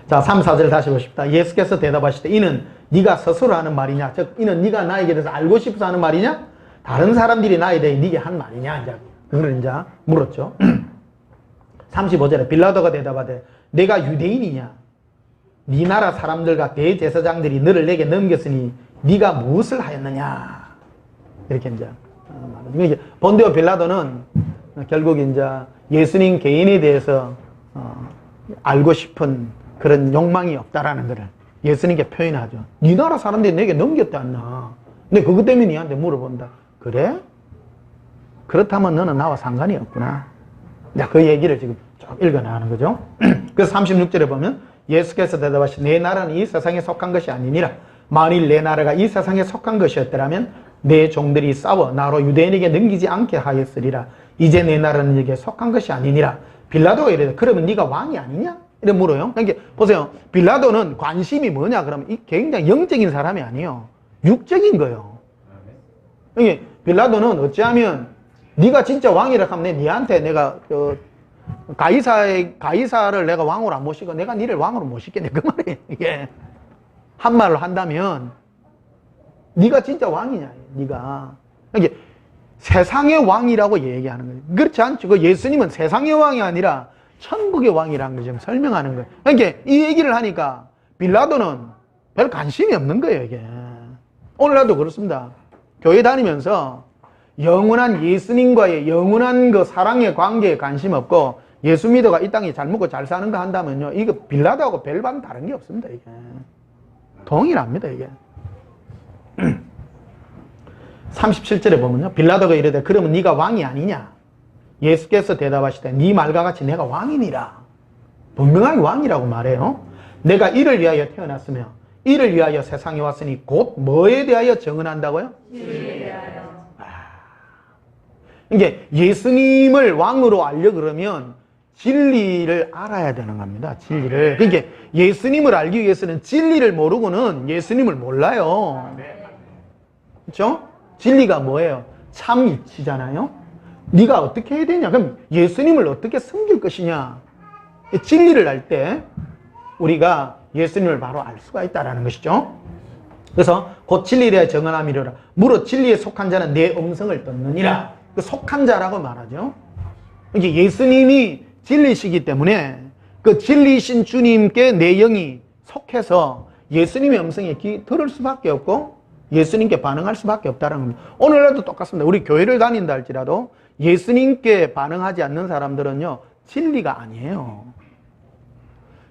자, 3, 4절 다시 보십시다. 예수께서 대답하시되 이는 네가 스스로 하는 말이냐? 즉 이는 네가 나에게 대해서 알고 싶어서 하는 말이냐? 다른 사람들이 나에 대해 네게 한 말이냐? 이제 그걸 이제 물었죠. 35절에 빌라도가 대답하되 내가 유대인이냐? 네 나라 사람들과 대제사장들이 너를 내게 넘겼으니 네가 무엇을 하였느냐? 이렇게 이제 말합니다. 본디오 빌라도는 결국 이제 예수님 개인에 대해서 알고 싶은 그런 욕망이 없다라는 것을 예수님께 표현하죠. 네 나라 사람들이 내게 넘겼지 않나? 근데 그것 때문에 니한테 물어본다. 그래? 그렇다면 너는 나와 상관이 없구나. 그 얘기를 지금 쭉 읽어나가는 거죠. 그래서 36절에 보면 예수께서 대답하시되 내 나라는 이 세상에 속한 것이 아니니라. 만일 내 나라가 이 세상에 속한 것이었더라면 내 종들이 싸워 나로 유대인에게 넘기지 않게 하였으리라. 이제 내 나라는 이게 속한 것이 아니니라. 빌라도가 이래요. 그러면 네가 왕이 아니냐? 이래 물어요. 그러니까 보세요. 빌라도는 관심이 뭐냐? 그러면 굉장히 영적인 사람이 아니에요. 육적인 거예요. 그러니까 빌라도는 어찌하면 네가 진짜 왕이라 하면 니한테 내가 가이사를 내가 왕으로 안 모시고 내가 니를 왕으로 모시겠네. 그 말이에요. 이게 한 말로 한다면 네가 진짜 왕이냐? 네가. 그러니까 세상의 왕이라고 얘기하는 거예요. 그렇지 않죠. 그 예수님은 세상의 왕이 아니라 천국의 왕이라는 걸 지금 설명하는 거예요. 그러니까 이 얘기를 하니까 빌라도는 별 관심이 없는 거예요, 이게. 오늘날도 그렇습니다. 교회 다니면서 영원한 예수님과의 영원한 그 사랑의 관계에 관심 없고 예수 믿어가 이 땅에 잘 먹고 잘 사는 거 한다면요, 이거 빌라도하고 별반 다른 게 없습니다, 이게. 동일합니다, 이게. 37절에 보면요. 빌라도가 이르되 그러면 네가 왕이 아니냐? 예수께서 대답하시되 네 말과 같이 내가 왕이니라. 분명하게 왕이라고 말해요. 내가 이를 위하여 태어났으며 이를 위하여 세상에 왔으니 곧 뭐에 대하여 정언한다고요? 진리에 대하여. 이게 예수님을 왕으로 알려 그러면 진리를 알아야 되는 겁니다. 진리를. 그러니까 예수님을 알기 위해서는 진리를 모르고는 예수님을 몰라요. 그렇죠? 진리가 뭐예요? 참 이치잖아요. 네가 어떻게 해야 되냐? 그럼 예수님을 어떻게 섬길 것이냐? 진리를 알 때 우리가 예수님을 바로 알 수가 있다는 것이죠. 그래서 곧 진리에 대해 정언함이로라. 무릇 진리에 속한 자는 내 음성을 듣느니라. 그 속한 자라고 말하죠. 이게 예수님이 진리시기 때문에 그 진리신 주님께 내 영이 속해서 예수님의 음성에 들을 수밖에 없고 예수님께 반응할 수밖에 없다는 겁니다. 오늘날도 똑같습니다. 우리 교회를 다닌다 할지라도 예수님께 반응하지 않는 사람들은요, 진리가 아니에요.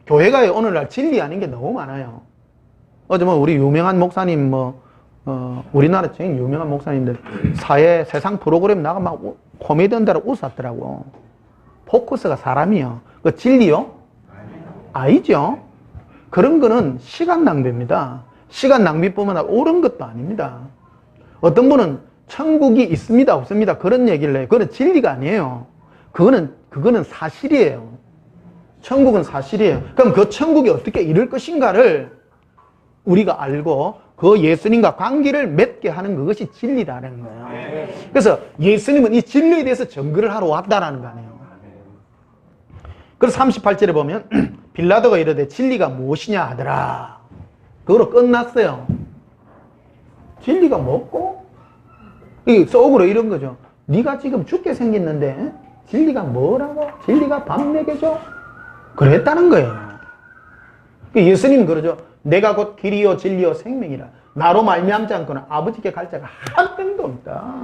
교회가 오늘날 진리 아닌 게 너무 많아요. 어제 우리 유명한 목사님 우리나라 제일 유명한 목사님들 세상 프로그램 나가 막 코미디언 대로 웃었더라고. 포커스가 사람이요. 그 진리요? 아니죠. 그런 거는 시간 낭비입니다. 시간 낭비뿐만 아니라 옳은 것도 아닙니다. 어떤 분은 천국이 있습니다, 없습니다. 그런 얘기를 해요. 그거는 진리가 아니에요. 그거는 사실이에요. 천국은 사실이에요. 그럼 그 천국이 어떻게 이룰 것인가를 우리가 알고 그 예수님과 관계를 맺게 하는 그것이 진리라는 거예요. 그래서 예수님은 이 진리에 대해서 증거를 하러 왔다라는 거 아니에요. 그래서 38절에 보면 빌라도가 이르되 진리가 무엇이냐 하더라. 그거로 끝났어요. 진리가 뭐고? 이게 속으로 이런 거죠. 네가 지금 죽게 생겼는데 진리가 뭐라고? 진리가 밥 먹여줘? 그랬다는 거예요. 예수님 그러죠. 내가 곧 길이요 진리요 생명이라. 나로 말미암지 않고는 아버지께 갈 자가 한 명도 없다.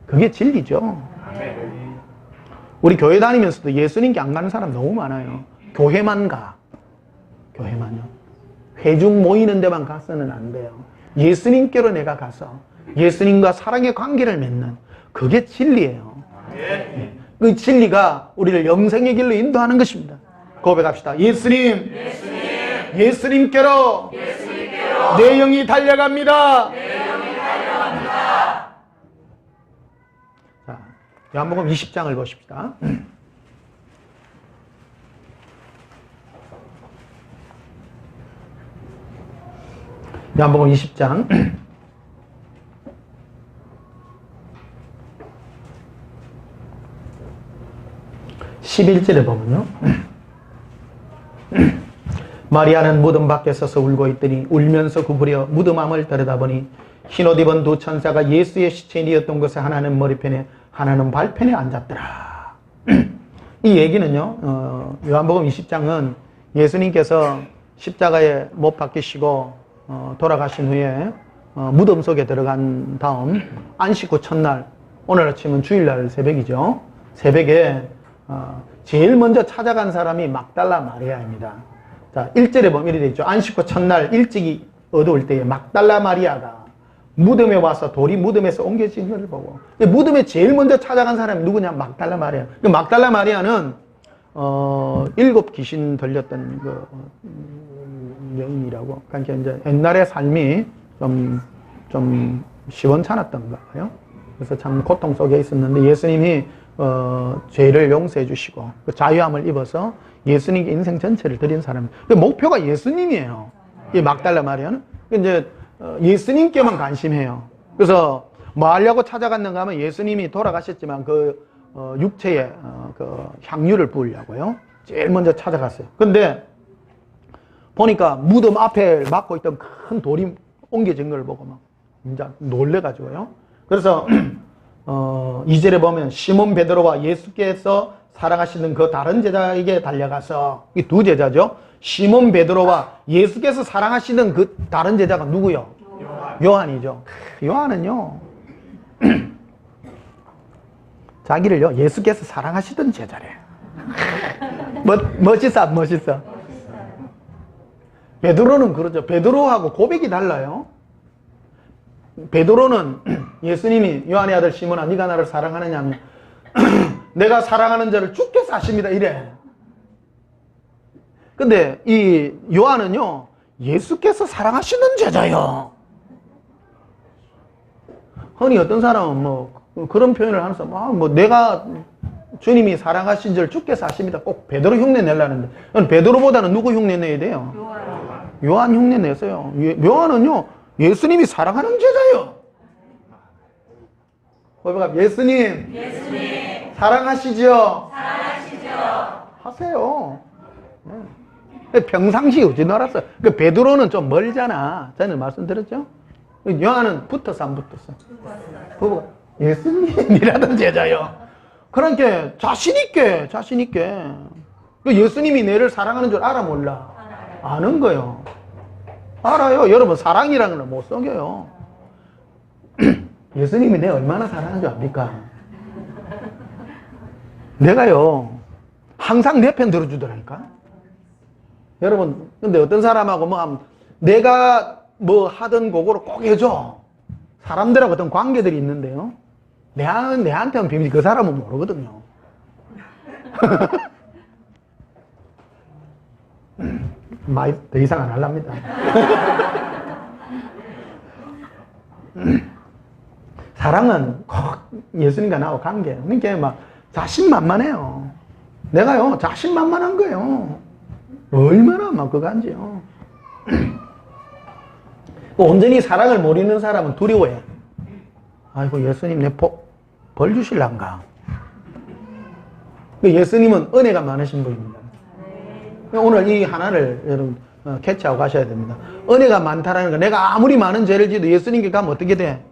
그게 진리죠. 우리 교회 다니면서도 예수님께 안 가는 사람 너무 많아요. 교회만 가. 교회만요. 회중 모이는 데만 가서는 안 돼요. 예수님께로 내가 가서 예수님과 사랑의 관계를 맺는 그게 진리예요. 그 진리가 우리를 영생의 길로 인도하는 것입니다. 고백합시다. 예수님, 예수님께로 내 영이 달려갑니다. 자, 요한복음 20장을 보십시다. 요한복음 20장 11절에 보면요. 마리아는 무덤 밖에 서서 울고 있더니 울면서 구부려 무덤 앞을 들여다보니 흰옷 입은 두 천사가 예수의 시체이었던 곳에 하나는 머리편에 하나는 발편에 앉았더라. 이 얘기는요. 요한복음 20장은 예수님께서 십자가에 못 박히시고 돌아가신 후에 무덤 속에 들어간 다음 안식 후 첫날, 오늘 아침은 주일날 새벽이죠. 새벽에 제일 먼저 찾아간 사람이 막달라 마리아입니다. 자, 1절에 보면 이렇게 되어 있죠. 안식 후 첫날 일찍이 어두울 때에 막달라 마리아가 무덤에 와서 돌이 무덤에서 옮겨진 것을 보고, 무덤에 제일 먼저 찾아간 사람이 누구냐? 막달라 마리아. 그 막달라 마리아는 7 귀신 들렸던 그 여인이라고. 그러니까 이제 옛날의 삶이 좀 시원찮았던가 봐요. 그래서 참 고통 속에 있었는데 예수님이 죄를 용서해 주시고 그 자유함을 입어서 예수님께 인생 전체를 드린 사람. 목표가 예수님이에요. 이 막달라 마리아는 이제 예수님께만 관심해요. 그래서 뭐 하려고 찾아갔는가 하면 예수님이 돌아가셨지만 그 육체에 그 향유를 부으려고요. 제일 먼저 찾아갔어요. 근데 보니까 무덤 앞에 막고 있던 큰 돌이 옮겨진 걸 보고 막 이제 놀래가지고요. 그래서 2절에 보면 시몬 베드로와 예수께서 사랑하시는 그 다른 제자에게 달려가서, 이 두 제자죠. 시몬 베드로와 예수께서 사랑하시는 그 다른 제자가 누구요? 요한이죠. 요한은요 자기를요 예수께서 사랑하시던 제자래. 멋있어, 멋있어. 베드로는 그러죠. 베드로하고 고백이 달라요. 베드로는 예수님이 요한의 아들 시몬아 네가 나를 사랑하느냐면 내가 사랑하는 자를 주께서 아십니다 이래. 근데 이 요한은요 예수께서 사랑하시는 제자요. 흔히 어떤 사람은 뭐 그런 표현을 하면서 뭐 내가 주님이 사랑하신 줄 주께서 아십니다. 꼭 베드로 흉내 내려는데 베드로보다는 누구 흉내 내야 돼요? 요한 흉내 내세요. 요한은요 예수님이 사랑하는 제자요. 예수님, 사랑하시죠? 하세요. 평상시 어찌나라서. 그 베드로는 좀 멀잖아. 저는 말씀드렸죠? 요한은 붙었어, 안 붙었어? 예수님이라던 제자요. 그러니까 자신있게. 예수님이 내를 사랑하는 줄 알아, 몰라? 아는 거요. 알아요. 여러분, 사랑이라는 건 못 속여요. 예수님이 내가 얼마나 사랑하는 줄 압니까? 내가요, 항상 내 편 들어주더라니까? 여러분, 근데 어떤 사람하고 내가 뭐 하던 곡으로 꼭 해줘. 사람들하고 어떤 관계들이 있는데요. 내한테는 비밀이 그 사람은 모르거든요. 더 이상 안 하랍니다. 사랑은 꼭 예수님과 나하고 관계. 그러니까 막 자신만만해요. 내가요, 자신만만한 거예요. 얼마나 막 그거 한지요. 온전히 사랑을 모르는 사람은 두려워해. 아이고, 예수님 내 벌 주실란가? 예수님은 은혜가 많으신 분입니다. 오늘 이 하나를 여러분 캐치하고 가셔야 됩니다. 은혜가 많다라는 거, 내가 아무리 많은 죄를 지어도 예수님께 가면 어떻게 돼?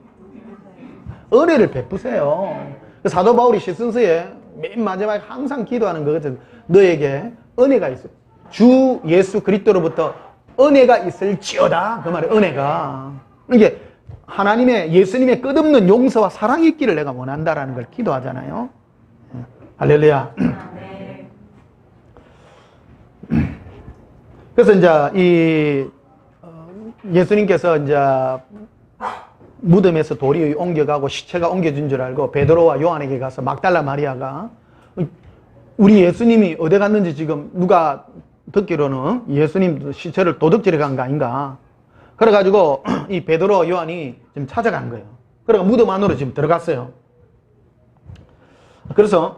은혜를 베푸세요. 사도 바울이 시슨서에 맨 마지막에 항상 기도하는 거거든. 너에게 은혜가 있어. 주 예수 그리스도로부터 은혜가 있을지어다. 그 말은 은혜가. 이게 하나님의 예수님의 끝없는 용서와 사랑이 있기를 내가 원한다라는 걸 기도하잖아요. 할렐루야. 그래서 이제 이 예수님께서 이제 무덤에서 돌이 옮겨가고 시체가 옮겨진 줄 알고 베드로와 요한에게 가서 막달라 마리아가 우리 예수님이 어디 갔는지 지금 누가 듣기로는 예수님 시체를 도둑질해 간 거 아닌가. 그래가지고 이 베드로와 요한이 지금 찾아간 거예요. 그러니까 무덤 안으로 지금 들어갔어요. 그래서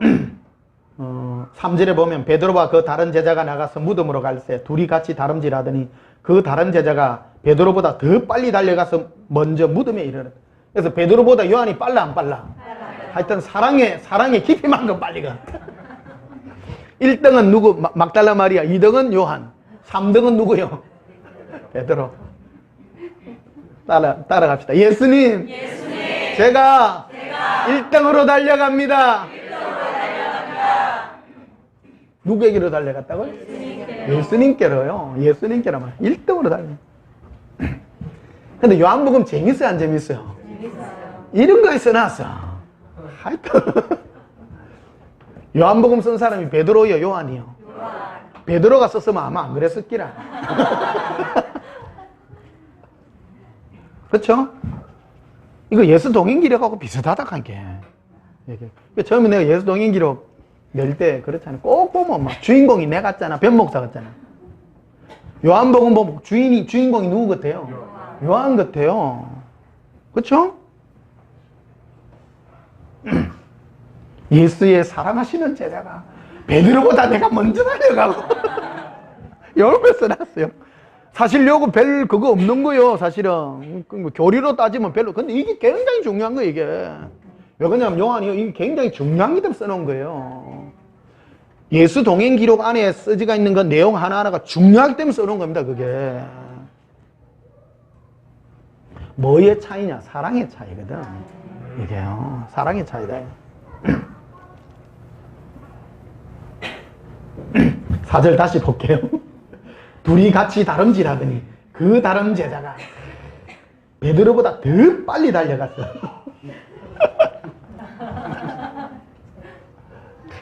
3절에 보면 베드로와 그 다른 제자가 나가서 무덤으로 갈새 둘이 같이 다름질하더니 그 다른 제자가 베드로보다 더 빨리 달려가서 먼저 무덤에 이르렀다. 그래서 베드로보다 요한이 빨라 안 빨라? 하여튼 사랑의 깊이만큼 빨리 가. 1등은 누구? 막달라 마리아. 2등은 요한. 3등은 누구요? 베드로. 따라갑시다. 예수님. 제가 1등으로 달려갑니다. 누구에게로 달려갔다고요? 예수님께로요. 예수님께로만 1등으로 달려. 근데 요한복음 재밌어요, 안 재밌어요? 이런 거에 써놨어. 하여튼 요한복음 쓴 사람이 베드로요, 요한이요? 베드로가 썼으면 아마 안 그랬을기라. 그렇죠? 이거 예수 동행 기록하고 비슷하다 한게. 처음에 내가 예수 동행 기록 낼 때 그렇잖아요. 꼭 보면 막 주인공이 내 같잖아. 변목사 같잖아. 요한복음 보면 주인공이 누구 같아요? 요한 같아요. 그렇죠? 예수의 사랑하시는 제자가 베드로보다 내가 먼저 달려가고 이렇게 써놨어요. 사실 요거 별 그거 없는 거요. 사실은 교리로 따지면 별로. 근데 이게 굉장히 중요한 거예요. 이게 왜 그러냐면 요한이 이게 굉장히 중요한 게 써놓은 거예요. 예수 동행 기록 안에 쓰지가 있는 건 내용 하나하나가 중요하기 때문에 써놓은 겁니다. 그게 뭐의 차이냐? 사랑의 차이거든. 이게요. 사랑의 차이다. 4절 다시 볼게요. 둘이 같이 다름질하더니 그 다른 제자가 베드로보다 더 빨리 달려갔어.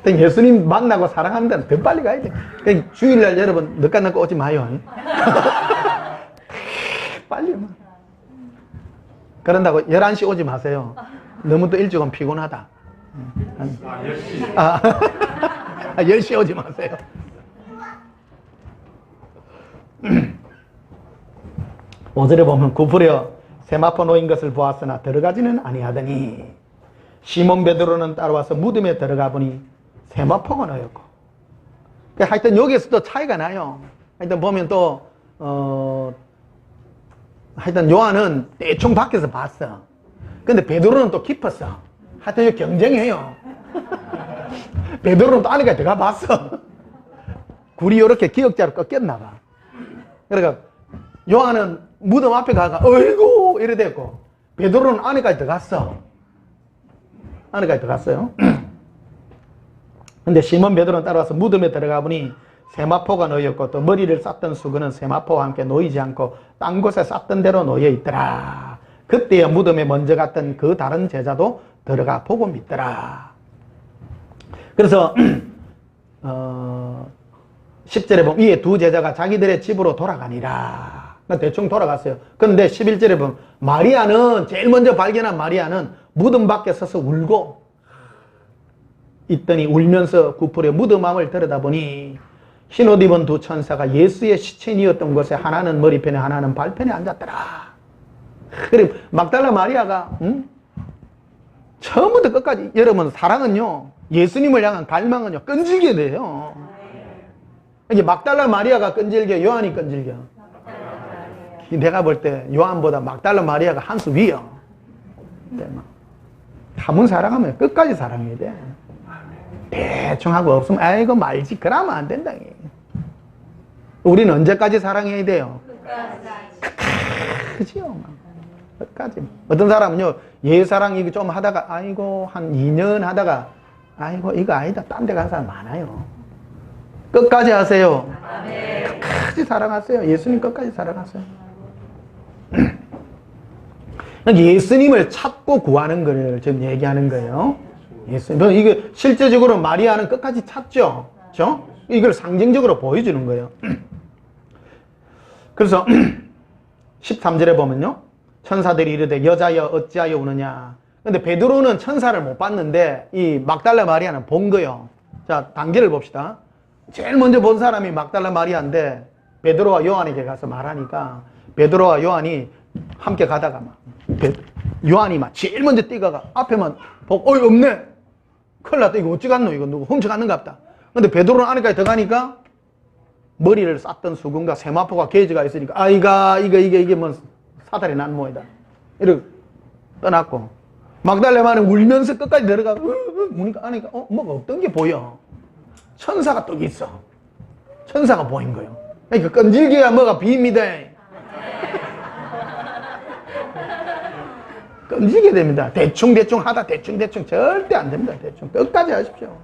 예수님 만나고 사랑하는 데는 더 빨리 가야 돼. 그러니까 주일날 여러분 늦게 오지 마요. 빨리. 그런다고 11시 오지 마세요. 너무 또 일찍 오면 피곤하다. 10시. 10시 오지 마세요. 5절에 보면 굽으려 세마포 놓인 것을 보았으나 들어가지는 아니하더니 시몬 베드로는 따라와서 무덤에 들어가 보니 세마포가 놓였고. 하여튼 여기에서 또 차이가 나요. 하여튼 보면 또 하여튼 요한은 대충 밖에서 봤어. 근데 베드로는 또 깊었어. 하여튼 경쟁해요. 베드로는 또 안에까지 들어가 봤어. 굴이 이렇게 기역자로 꺾였나 봐. 그러니까 요한은 무덤 앞에 가가 어이구 이래 됐고 베드로는 안에까지 들어갔어. 안에까지 들어갔어요. 근데 시몬 베드로는 따라와서 무덤에 들어가 보니 세마포가 놓였고 또 머리를 쌌던 수건은 세마포와 함께 놓이지 않고 딴 곳에 쌌던 대로 놓여 있더라. 그때야 무덤에 먼저 갔던 그 다른 제자도 들어가 보고 믿더라. 그래서 10절에 보면 이에 두 제자가 자기들의 집으로 돌아가니라. 대충 돌아갔어요. 그런데 11절에 보면 마리아는 제일 먼저 발견한 마리아는 무덤 밖에 서서 울고 있더니 울면서 굽으려 무덤함을 들여다보니 흰옷 입은 두 천사가 예수의 시체니었던 곳에 하나는 머리편에 하나는 발편에 앉았더라. 그래 막달라 마리아가 처음부터 끝까지 여러분 사랑은요 예수님을 향한 갈망은요 끈질게 돼요. 이게 막달라 마리아가 끈질겨 요한이 끈질겨? 내가 볼 때 요한보다 막달라 마리아가 한 수 위요. 한번 사랑하면 끝까지 사랑해야 돼. 대충 하고 없으면 아이고 말지 그러면 안 된다. 우리는 언제까지 사랑해야 돼요? 끝까지요. 끝까지. 어떤 사람은요 예사랑 이거 좀 하다가 아이고 한 2년 하다가 아이고 이거 아니다. 딴 데 간 사람 많아요. 끝까지 하세요. 끝까지 사랑하세요. 예수님 끝까지 사랑하세요. 예수님을 찾고 구하는 걸 지금 얘기하는 거예요. 예수님. 이게 실제적으로 마리아는 끝까지 찾죠. 그렇죠? 이걸 상징적으로 보여주는 거예요. 그래서 13절에 보면요. 천사들이 이르되 여자여 어찌하여 우느냐. 근데 베드로는 천사를 못 봤는데 이 막달라 마리아는 본 거예요. 자, 단계를 봅시다. 제일 먼저 본 사람이 막달라 마리아인데 베드로와 요한에게 가서 말하니까 베드로와 요한이 함께 가다가 막 요한이 막 제일 먼저 뛰어가 앞에만 보고 어이 없네. 큰일 났다. 이거 어찌 갔노? 이거 누구 훔쳐갔는가 보다. 근데 베드로는 안에까지 들어가니까 머리를 쌌던 수금과 세마포가 계지가 있으니까 이게 뭐 사달이 난 모이다. 이렇게 떠났고 막달레마는 울면서 끝까지 내려가고 보니까 안에 뭐가 없던 게 보여. 천사가 또 있어. 천사가 보인 거예요. 그러니까 끈질기야 뭐가 비입니다. 끈질게 됩니다. 대충 하다 대충 절대 안 됩니다. 대충 끝까지 하십시오.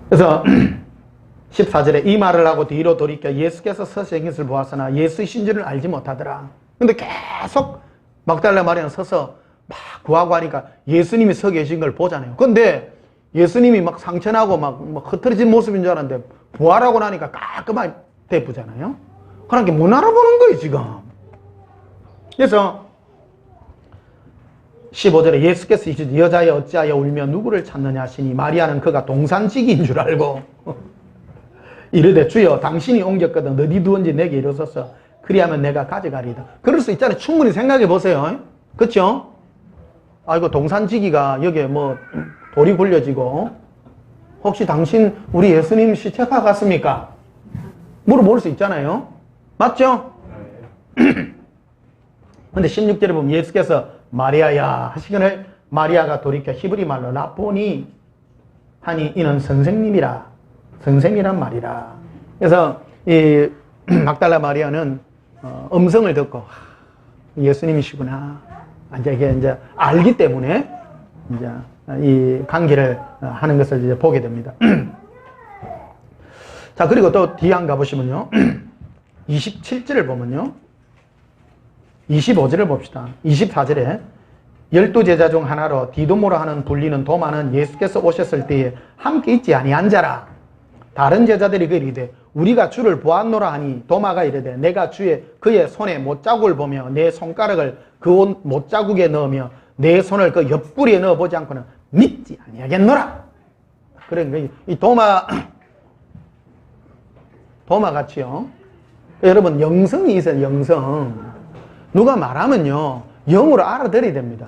그래서 14절에 이 말을 하고 뒤로 돌이켜 예수께서 서신 것을 보았으나 예수이신 줄을 알지 못하더라. 근데 계속 막달라 마리아는 서서 막 구하고 하니까 예수님이 서 계신 걸 보잖아요. 근데 예수님이 막 상처나고 막 흐트러진 모습인 줄 알았는데 부활하고 나니까 깔끔하게 대부잖아요. 그러니까 못 알아보는 거예요 지금. 그래서 15절에 예수께서 이르시되 여자여 어찌하여 울며 누구를 찾느냐 하시니 마리아는 그가 동산지기인 줄 알고 이르되 주여 당신이 옮겼거든 어디 두었는지 내게 이르소서 그리하면 내가 가져가리이다. 그럴 수 있잖아요. 충분히 생각해 보세요. 그렇죠? 아이고 동산지기가 여기에 뭐 돌이 굴려지고 혹시 당신 우리 예수님 시체가 갔습니까? 물어볼 수 있잖아요. 맞죠? 근데 16절에 보면 예수께서 마리아야 하시거늘 마리아가 돌이켜 히브리 말로 라보니 하니 이는 선생님이라 선생이란 말이라. 그래서 이 막달라 마리아는 음성을 듣고 예수님이시구나 이제 알기 때문에 이제 이 관계를 하는 것을 이제 보게 됩니다. 자, 그리고 또 뒤에 한 가보시면요. 27절을 보면요. 25절을 봅시다. 24절에 12제자 중 하나로 디도모라 하는 불리는 도마는 예수께서 오셨을 때에 함께 있지 아니한 자라. 다른 제자들이 이르되 우리가 주를 보았노라 하니 도마가 이르되 내가 그의 손에 못자국을 보며 내 손가락을 그 옷 못자국에 넣으며 내 손을 그 옆구리에 넣어보지 않고는 믿지 아니하겠노라. 그러니까 이 도마 같이요. 여러분 영성이 있어요. 영성. 누가 말하면요 영으로 알아들어야 됩니다.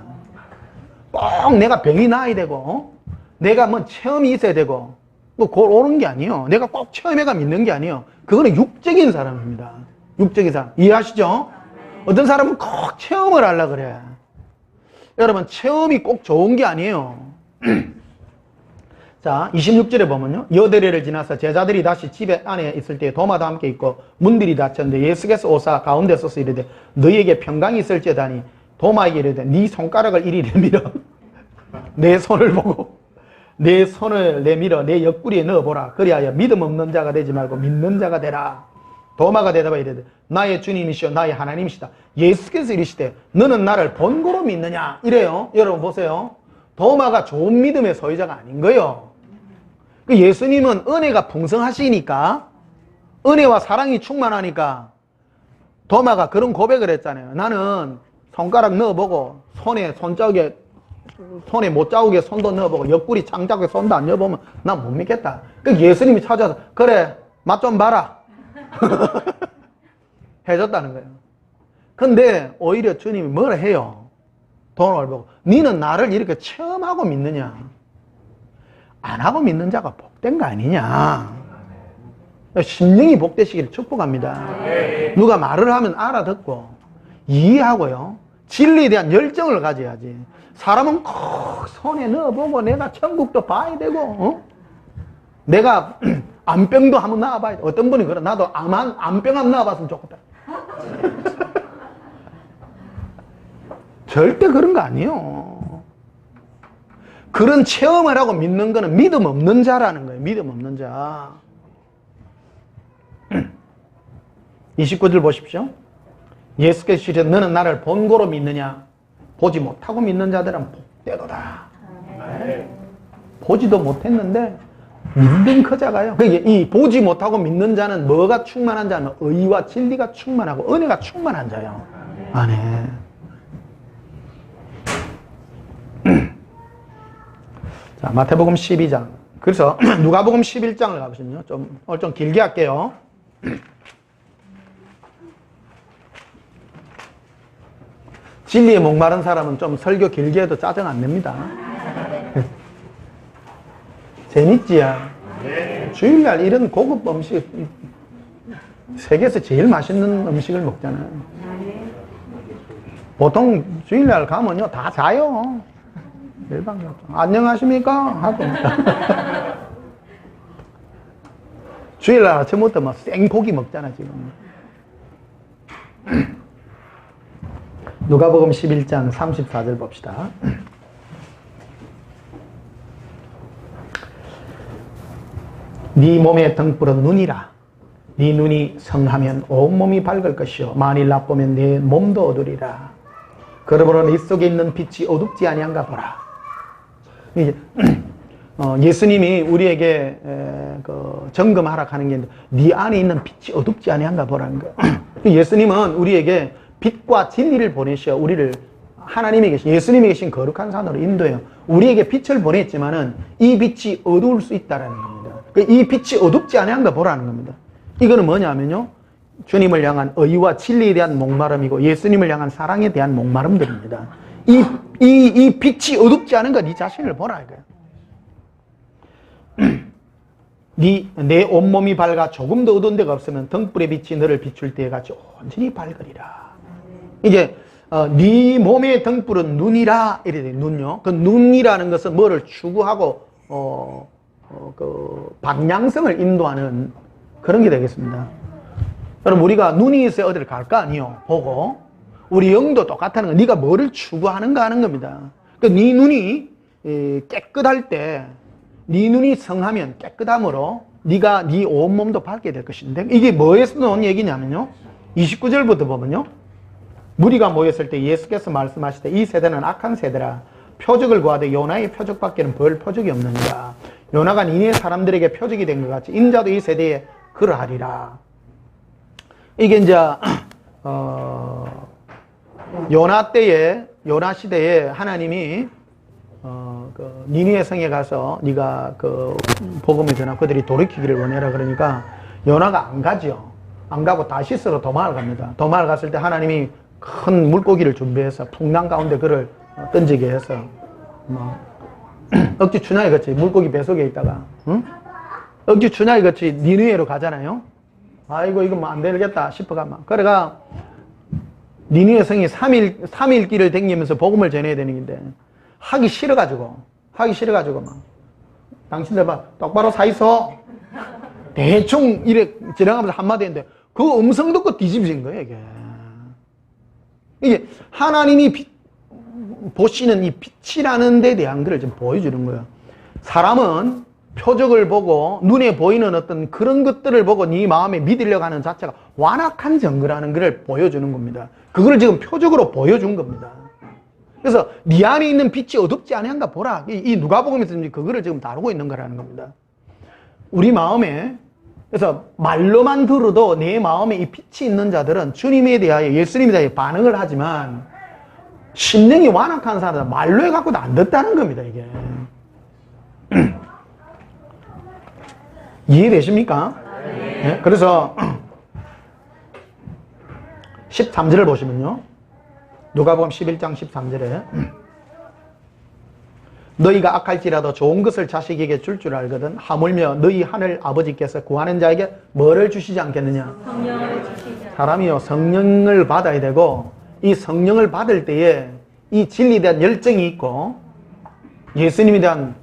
꼭 내가 병이 나야 되고 내가 뭐 체험이 있어야 되고 뭐 그걸 오는 게 아니에요. 내가 꼭 체험해가 믿는 게 아니에요. 그거는 육적인 사람입니다. 육적인 사람. 이해하시죠? 어떤 사람은 꼭 체험을 하려고 그래. 여러분 체험이 꼭 좋은 게 아니에요. 자 26절에 보면요. 여드레를 지나서 제자들이 다시 집에 안에 있을 때 도마도 함께 있고 문들이 닫혔는데 예수께서 오사 가운데 서서 이르되 너희에게 평강이 있을지어다니 도마에게 이르되 네 손가락을 이리 내밀어 내 손을 보고 내 손을 내밀어 내 옆구리에 넣어보라. 그리하여 믿음 없는 자가 되지 말고 믿는 자가 되라. 도마가 대답하여 이르되 나의 주님이시여 나의 하나님이시다. 예수께서 이르시되 너는 나를 본고로 믿느냐 이래요. 여러분 보세요. 도마가 좋은 믿음의 소유자가 아닌 거예요. 예수님은 은혜가 풍성하시니까 은혜와 사랑이 충만하니까 도마가 그런 고백을 했잖아요. 나는 손가락 넣어보고 손에 못자국에 손도 넣어보고 옆구리 장자국에 손도 안 넣어보면 난 못 믿겠다. 예수님이 찾아서 그래 맛 좀 봐라 해줬다는 거예요. 근데 오히려 주님이 뭐라 해요? 도마를 보고 너는 나를 이렇게 체험하고 믿느냐? 안 하고 믿는 자가 복된 거 아니냐? 심령이 복되시기를 축복합니다. 누가 말을 하면 알아듣고 이해하고요. 진리에 대한 열정을 가져야지. 사람은 꼭 손에 넣어보고 내가 천국도 봐야 되고 내가 암병도 한번 나와봐야 돼. 어떤 분이 그래. 나도 암병 한번 나와봤으면 좋겠다. 절대 그런 거 아니에요. 그런 체험을 하고 믿는 거는 믿음 없는 자라는 거예요. 믿음 없는 자. 29절 보십시오. 예수께서 이르시되 너는 나를 본고로 믿느냐? 보지 못하고 믿는 자들은 복되도다. 보지도 못했는데 믿음 커져가요. 이 보지 못하고 믿는 자는 뭐가 충만한 자는 의와 진리가 충만하고 은혜가 충만한 자예요. 아네. 자, 마태복음 12장. 그래서 누가복음 11장을 가보시면요. 좀 길게 할게요. 진리에 목마른 사람은 좀 설교 길게 해도 짜증 안 냅니다. 재밌지요? 주일날 이런 고급 음식, 세계에서 제일 맛있는 음식을 먹잖아요. 보통 주일날 가면요, 다 자요. 일방이 없죠. 안녕하십니까? 하고. 주일날 아침부터 막 생고기 먹잖아, 지금. 누가복음 11장 34절 봅시다. 네 몸의 등불은 눈이라. 네 눈이 성하면 온몸이 밝을 것이요 만일 나쁘면 네 몸도 어두리라. 그러므로 네 속에 있는 빛이 어둡지 아니한가 보라. 이제 예수님이 우리에게 점검하라 하는 게 네 안에 있는 빛이 어둡지 아니한가 보라는 거예요. 예수님은 우리에게 빛과 진리를 보내셔 우리를 하나님이 계신 예수님이 계신 거룩한 산으로 인도해요. 우리에게 빛을 보냈지만은 이 빛이 어두울 수 있다라는 겁니다. 이 빛이 어둡지 아니한가 보라는 겁니다. 이거는 뭐냐면요, 주님을 향한 의와 진리에 대한 목마름이고 예수님을 향한 사랑에 대한 목마름들입니다. 이 빛이 어둡지 않은가 네 자신을 보라 이거야. 내 온몸이 밝아 조금도 어두운 데가 없으면 등불의 빛이 너를 비출 때에 같이 온전히 밝으리라. 이제 네 몸의 등불은 눈이라 이래 돼. 눈요. 그 눈이라는 것은 뭐를 추구하고 그 방향성을 인도하는 그런 게 되겠습니다. 여러분 우리가 눈이 있어야 어디를 갈 거 아니요. 보고 우리 영도 똑같다는 거. 네가 뭐를 추구하는가 하는 겁니다. 그러니까 네 눈이 깨끗할 때, 네 눈이 성하면 깨끗함으로 네가 네 온몸도 밝게 될 것인데 이게 뭐에서 나온 얘기냐면요. 29절부터 보면요. 무리가 모였을 때 예수께서 말씀하시되 이 세대는 악한 세대라. 표적을 구하되 요나의 표적밖에는 볼 표적이 없느니라. 요나가 니네 사람들에게 표적이 된 것 같이 인자도 이 세대에 그러하리라. 이게 이제 요나 때에 요나 시대에 하나님이 그 니느웨 성에 가서 네가 그 복음을 전하고 그들이 돌이키기를 원해라 그러니까 요나가 안 가죠. 안 가고 다시스로 도망을 갑니다. 도망을 갔을 때 하나님이 큰 물고기를 준비해서 풍랑 가운데 그를 던지게 해서 뭐 억지 추나이 같이 물고기 뱃속에 있다가 응? 억지 추나이 같이 니느웨로 가잖아요. 아이고 이거 뭐 안 되겠다 싶어가만 그래가 니느웨 성이 3일 길을 댕기면서 복음을 전해야 되는 건데 하기 싫어가지고 막 당신들 봐 똑바로 서 있어 대충 이래 지나가면서 한마디 했는데 그 음성 듣고 뒤집어진 거예요 이게 하나님이 보시는 이 빛이라는 데 대한 것을 좀 보여주는 거예요. 사람은 표적을 보고 눈에 보이는 어떤 그런 것들을 보고 네 마음에 믿으려고 하는 자체가 완악한 증거라는 것을 보여주는 겁니다. 그걸 지금 표적으로 보여준 겁니다. 그래서 네 안에 있는 빛이 어둡지 아니한가 보라. 이 누가복음에서 그거를 지금 다루고 있는 거라는 겁니다. 우리 마음에 그래서 말로만 들어도 내 마음에 이 빛이 있는 자들은 주님에 대하여 예수님에 대하여 반응을 하지만 심령이 완악한 사람은 말로 해갖고도 안 듣다는 겁니다. 이게 이해되십니까? 네? 그래서 13절을 보시면요. 누가복음 11장 13절에 너희가 악할지라도 좋은 것을 자식에게 줄 알거든 하물며 너희 하늘 아버지께서 구하는 자에게 뭐를 주시지 않겠느냐? 성령을 주시지. 사람이요 성령을 받아야 되고 이 성령을 받을 때에 이 진리에 대한 열정이 있고 예수님에 대한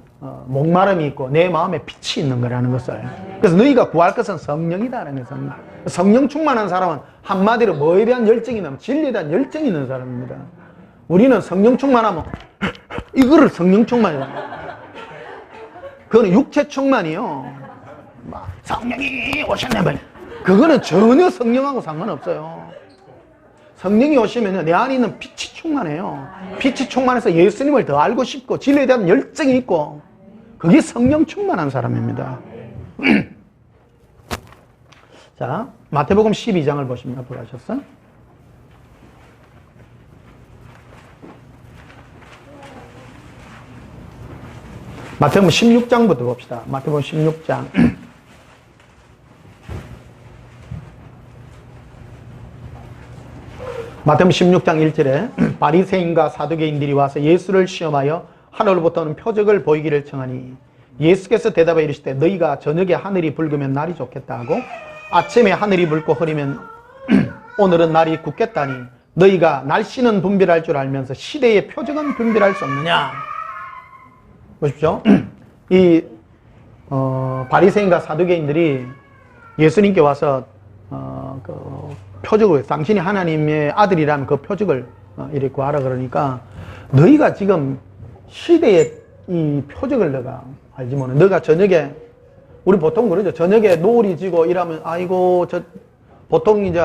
목마름이 있고 내 마음에 빛이 있는 거라는 것을 그래서 너희가 구할 것은 성령이다라는 거예요. 성령 충만한 사람은 한마디로 뭐에 대한 열정이 있냐면 진리에 대한 열정이 있는 사람입니다. 우리는 성령 충만하면 이거를 성령 충만이에요. 그거는 육체 충만이요. 막 성령이 오셨네. 그거는 전혀 성령하고 상관없어요. 성령이 오시면 내 안에 있는 빛이 충만해요. 빛이 충만해서 예수님을 더 알고 싶고 진리에 대한 열정이 있고 그게 성령 충만한 사람입니다. 자, 마태복음 12장을 보시면 앞으로 가셨어? 마태복음 16장부터 봅시다. 마태복음 16장. 마태복음 16장 1절에 바리새인과 사두개인들이 와서 예수를 시험하여 하늘로부터 오는 표적을 보이기를 청하니 예수께서 대답하여 이르시되 너희가 저녁에 하늘이 붉으면 날이 좋겠다 하고 아침에 하늘이 붉고 흐리면 오늘은 날이 굳겠다니 너희가 날씨는 분별할 줄 알면서 시대의 표적은 분별할 수 없느냐. 보십시오. 이 바리새인과 사두개인들이 예수님께 와서 그 표적을 당신이 하나님의 아들이라는 그 표적을 이렇게 구하라 그러니까 너희가 지금 시대의 이 표적을 너가 알지 못해. 너가 저녁에 우리 보통 그러죠. 저녁에 노을이 지고 이러면 아이고 저 보통 이제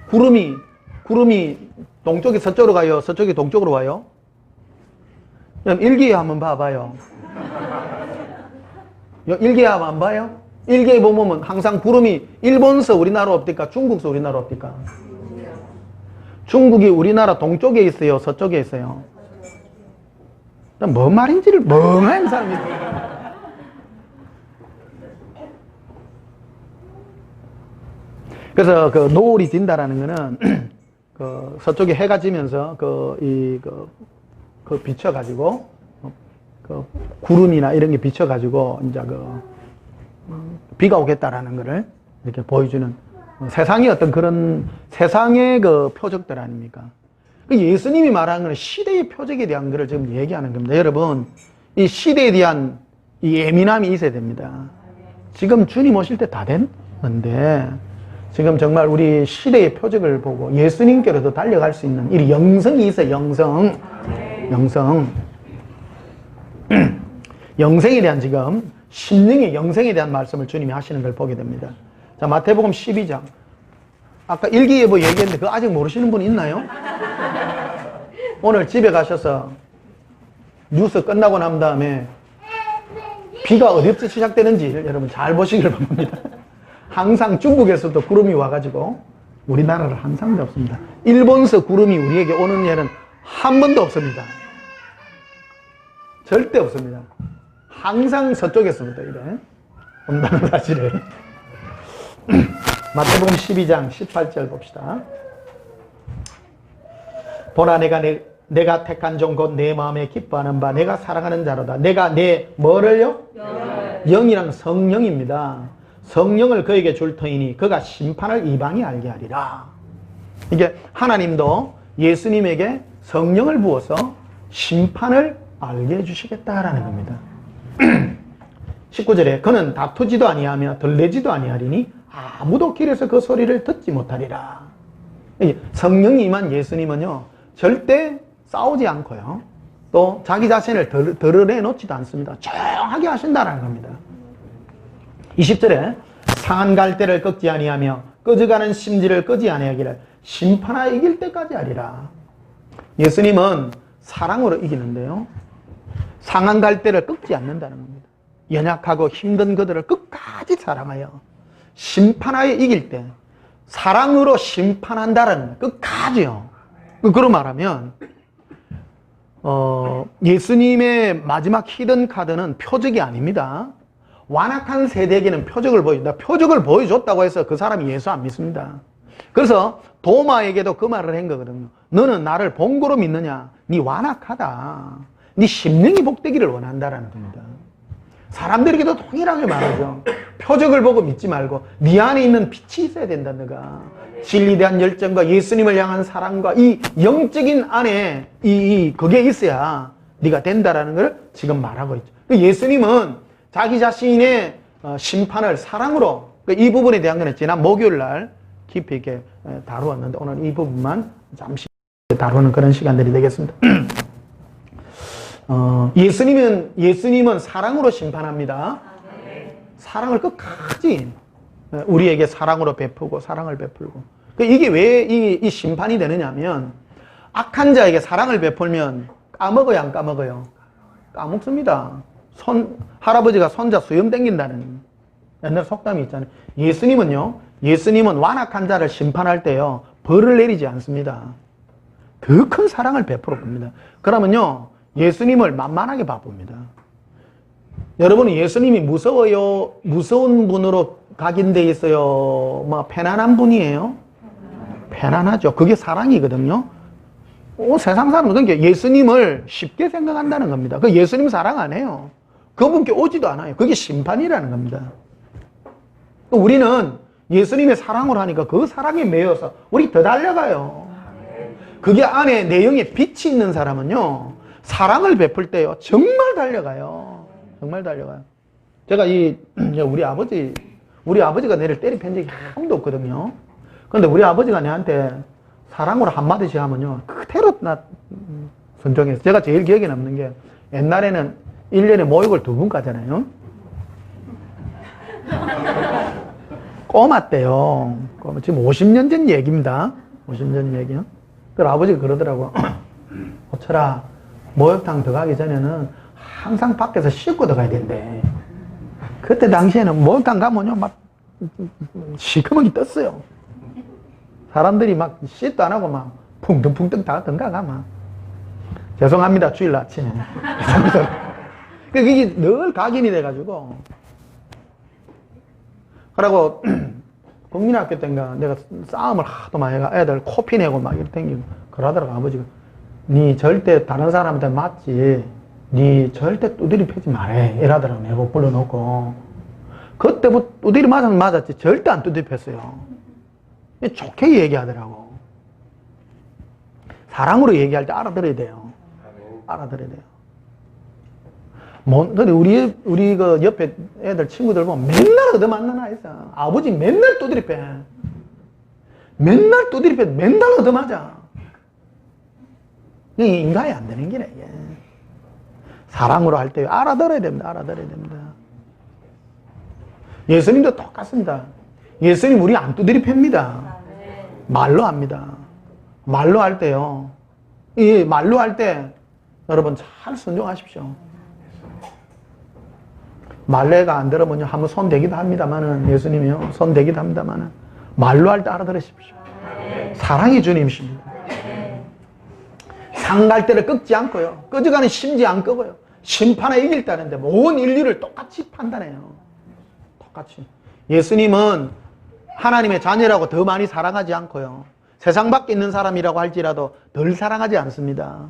구름이 동쪽이 서쪽으로 가요. 서쪽이 동쪽으로 와요. 그럼 일기예 한번 봐봐요. 일기예 한번 안 봐요? 일기예 보면 항상 구름이 일본서 우리나라 없니까 중국서 우리나라 없니까? 중국이 우리나라 동쪽에 있어요? 서쪽에 있어요? 뭔 말인지를 멍한 사람이 그래서 그 노을이 진다라는 거는 그 서쪽에 해가 지면서 그 비춰가지고 그 구름이나 이런 게 비춰가지고 이제 비가 오겠다라는 것을 이렇게 보여주는 세상의 어떤 그런 세상의 그 표적들 아닙니까? 예수님이 말하는 건 시대의 표적에 대한 것을 지금 얘기하는 겁니다. 여러분, 이 시대에 대한 이 예민함이 있어야 됩니다. 지금 주님 오실 때 다 됐는데 지금 정말 우리 시대의 표적을 보고 예수님께로도 달려갈 수 있는 이 영성이 있어요. 영성. 영생에 대한 지금 심령의 영생에 대한 말씀을 주님이 하시는 걸 보게 됩니다. 자, 마태복음 12장. 아까 일기예보 얘기했는데 그거 아직 모르시는 분 있나요? 오늘 집에 가셔서 뉴스 끝나고 난 다음에 비가 어디부터 시작되는지 여러분 잘 보시길 바랍니다. 항상 중국에서도 구름이 와가지고 우리나라를 항상 잡습니다. 일본서 구름이 우리에게 오는 예는 한 번도 없습니다. 절대 없습니다. 항상 서쪽에서부터 이래 온다는 사실을. 마태복음 12장 18절 봅시다. 보라 내가 택한 종 곧 내 마음에 기뻐하는 바 내가 사랑하는 자로다. 내가 내 뭐를요? 영이랑 성령입니다. 성령을 그에게 줄 터이니 그가 심판을 이방에 알게 하리라. 이게 하나님도 예수님에게 성령을 부어서 심판을 알게 해주시겠다라는 겁니다. 19절에 그는 다투지도 아니하며 들레지도 아니하리니 아무도 길에서 그 소리를 듣지 못하리라. 성령이 임한 예수님은요 절대 싸우지 않고요 또 자기 자신을 드러내놓지도 않습니다. 조용하게 하신다는 겁니다. 20절에 상한 갈대를 꺾지 아니하며 꺼져가는 심지를 끄지 아니하기를 심판하여 이길 때까지 하리라. 예수님은 사랑으로 이기는데요 상한 갈대를 꺾지 않는다는 겁니다. 연약하고 힘든 그들을 끝까지 사랑하여 심판하여 이길 때 사랑으로 심판한다는 끝까지요. 그로 말하면 예수님의 마지막 히든 카드는 표적이 아닙니다. 완악한 세대에게는 표적을 보여준다. 표적을 보여줬다고 해서 그 사람이 예수 안 믿습니다. 그래서 도마에게도 그 말을 한 거거든요. 너는 나를 본고로 믿느냐? 네 완악하다. 네 심령이 복되기를 원한다라는 겁니다. 사람들에게도 동일하게 말하죠. 표적을 보고 믿지 말고 네 안에 있는 빛이 있어야 된다. 너가 진리에 대한 열정과 예수님을 향한 사랑과 이 영적인 안에 그게 있어야 네가 된다라는 걸 지금 말하고 있죠. 예수님은 자기 자신의 심판을 사랑으로 이 부분에 대한 거는 지난 목요일 날 깊이 있게 다루었는데 오늘 이 부분만 잠시 다루는 그런 시간들이 되겠습니다. 예수님은 사랑으로 심판합니다. 사랑을 끝까지 우리에게 사랑으로 베푸고 사랑을 베풀고. 이게 왜 이 심판이 되느냐 하면 악한 자에게 사랑을 베풀면 까먹어요, 안 까먹어요? 까먹습니다. 할아버지가 손자 수염 땡긴다는 옛날 속담이 있잖아요. 예수님은 완악한 자를 심판할 때요, 벌을 내리지 않습니다. 더 큰 사랑을 베풀어 봅니다. 그러면요, 예수님을 만만하게 바쁩니다. 여러분은 예수님이 무서워요? 무서운 분으로 각인되어 있어요? 편안한 분이에요? 편안하죠. 그게 사랑이거든요. 세상 사람은 그러니까 예수님을 쉽게 생각한다는 겁니다. 그 예수님 사랑 안 해요. 그분께 오지도 않아요. 그게 심판이라는 겁니다. 우리는 예수님의 사랑을 하니까 그 사랑에 매여서 우리 더 달려가요. 그게 안에 내용에 빛이 있는 사람은요, 사랑을 베풀 때요, 정말 달려가요. 정말 달려가요. 제가 우리 아버지가 내를 때려 팬 적이 한 번도 없거든요. 그런데 우리 아버지가 내한테 사랑으로 한마디씩 하면요, 그대로 순종해서. 제가 제일 기억에 남는 게, 옛날에는 1년에 모욕을 2번 가잖아요. 꼬마 때요. 지금 50년 전 얘기입니다. 50년 전 얘기요. 그래서 아버지가 그러더라고. 호철아, 목욕탕 들어가기 전에는 항상 밖에서 씻고 들어가야 된대. 그때 당시에는 목욕탕 가면요, 막 시커멓게 떴어요. 사람들이 막 씻도 안 하고 막 풍덩풍덩 다 등가가 막. 죄송합니다, 주일 아침에. 그게 늘 각인이 돼가지고. 그러고 국민학교 때인가 내가 싸움을 하도 많이 해가 애들 코피 내고 막 이렇게 댕기고 그러더라고. 아버지가 니 절대 다른 사람한테 맞지, 니 절대 두드리 패지 말해 이러더라고. 내가 불러놓고 그때부터 두드리 맞았지 절대 안 두드리 팼어요. 좋게 얘기하더라고. 사랑으로 얘기할 때 알아들어야 돼요. 알아들어야 돼요. 근데 우리 그 옆에 애들 친구들 보면 맨날 얻어맞는 아이 있어. 아버지 맨날 두드리 패. 맨날 두드리 패. 맨날 얻어맞아. 이게 인간이 안 되는 게네, 이게. 사랑으로 할 때 알아들어야 됩니다. 알아들어야 됩니다. 예수님도 똑같습니다. 예수님 우리 안 두드리 팹니다. 말로 합니다. 말로 할 때요. 이 말로 할 때 여러분 잘 순종하십시오. 말레가 안 들어보면 한번 손 대기도 합니다만은, 예수님이요, 손 대기도 합니다만은, 말로 할 때 알아들으십시오. 사랑이 주님이십니다. 상갈 때를 꺾지 않고요, 꺼져가는 심지 안 꺾어요. 심판에 이길다는데 온 인류를 똑같이 판단해요. 똑같이. 예수님은 하나님의 자녀라고 더 많이 사랑하지 않고요, 세상 밖에 있는 사람이라고 할지라도 덜 사랑하지 않습니다.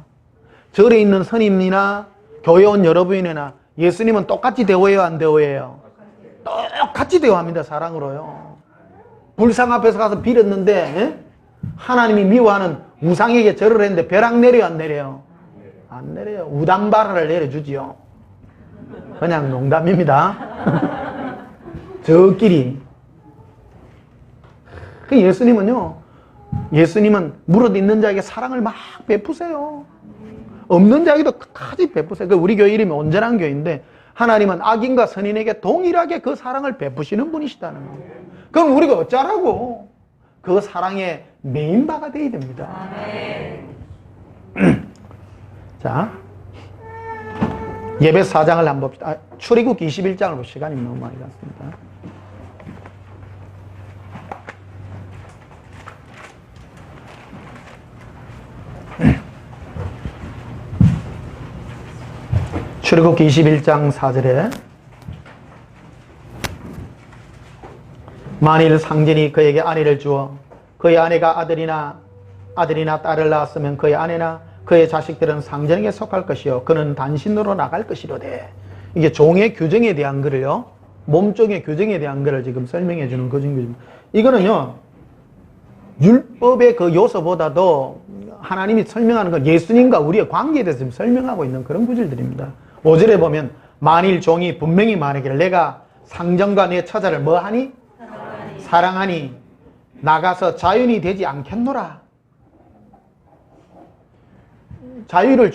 절에 있는 스님이나 교회 온 여러분이나 예수님은 똑같이 대우해요, 안 대우해요? 똑같이 대우합니다. 사랑으로요. 불상 앞에서 가서 빌었는데 하나님이 미워하는 우상에게 절을 했는데 벼락 내려요, 안 내려요? 안 내려요. 우당바라를 내려주지요. 그냥 농담입니다. 저끼리. 예수님은 무릇 있는 자에게 사랑을 막 베푸세요. 없는 자에게도 끝까지 베푸세요. 우리 교회 이름이 온전한 교회인데, 하나님은 악인과 선인에게 동일하게 그 사랑을 베푸시는 분이시다는 거예요. 그럼 우리가 어쩌라고? 그 사랑의 메인바가 되어야 됩니다. 자, 예배 4장을 한번 봅시다. 출애굽 21장을 볼 시간이 너무 많이 갔습니다. 출애굽 21장 4절에 만일 상전이 그에게 아내를 주어 그의 아내가 아들이나 딸을 낳았으면 그의 아내나 그의 자식들은 상전에게 속할 것이요 그는 단신으로 나갈 것이로되. 이게 종의 규정에 대한 글을요, 몸종의 규정에 대한 글을 지금 설명해 주는 규정입니다. 이거는요, 율법의 그 요소보다도 하나님이 설명하는 건 예수님과 우리의 관계에 대해서 지금 설명하고 있는 그런 구절들입니다. 5절에 보면 만일 종이 분명히 말하기를 내가 상전과 내 처자를 뭐하니? 사랑하니 나가서 자연이 되지 않겠노라. 자유가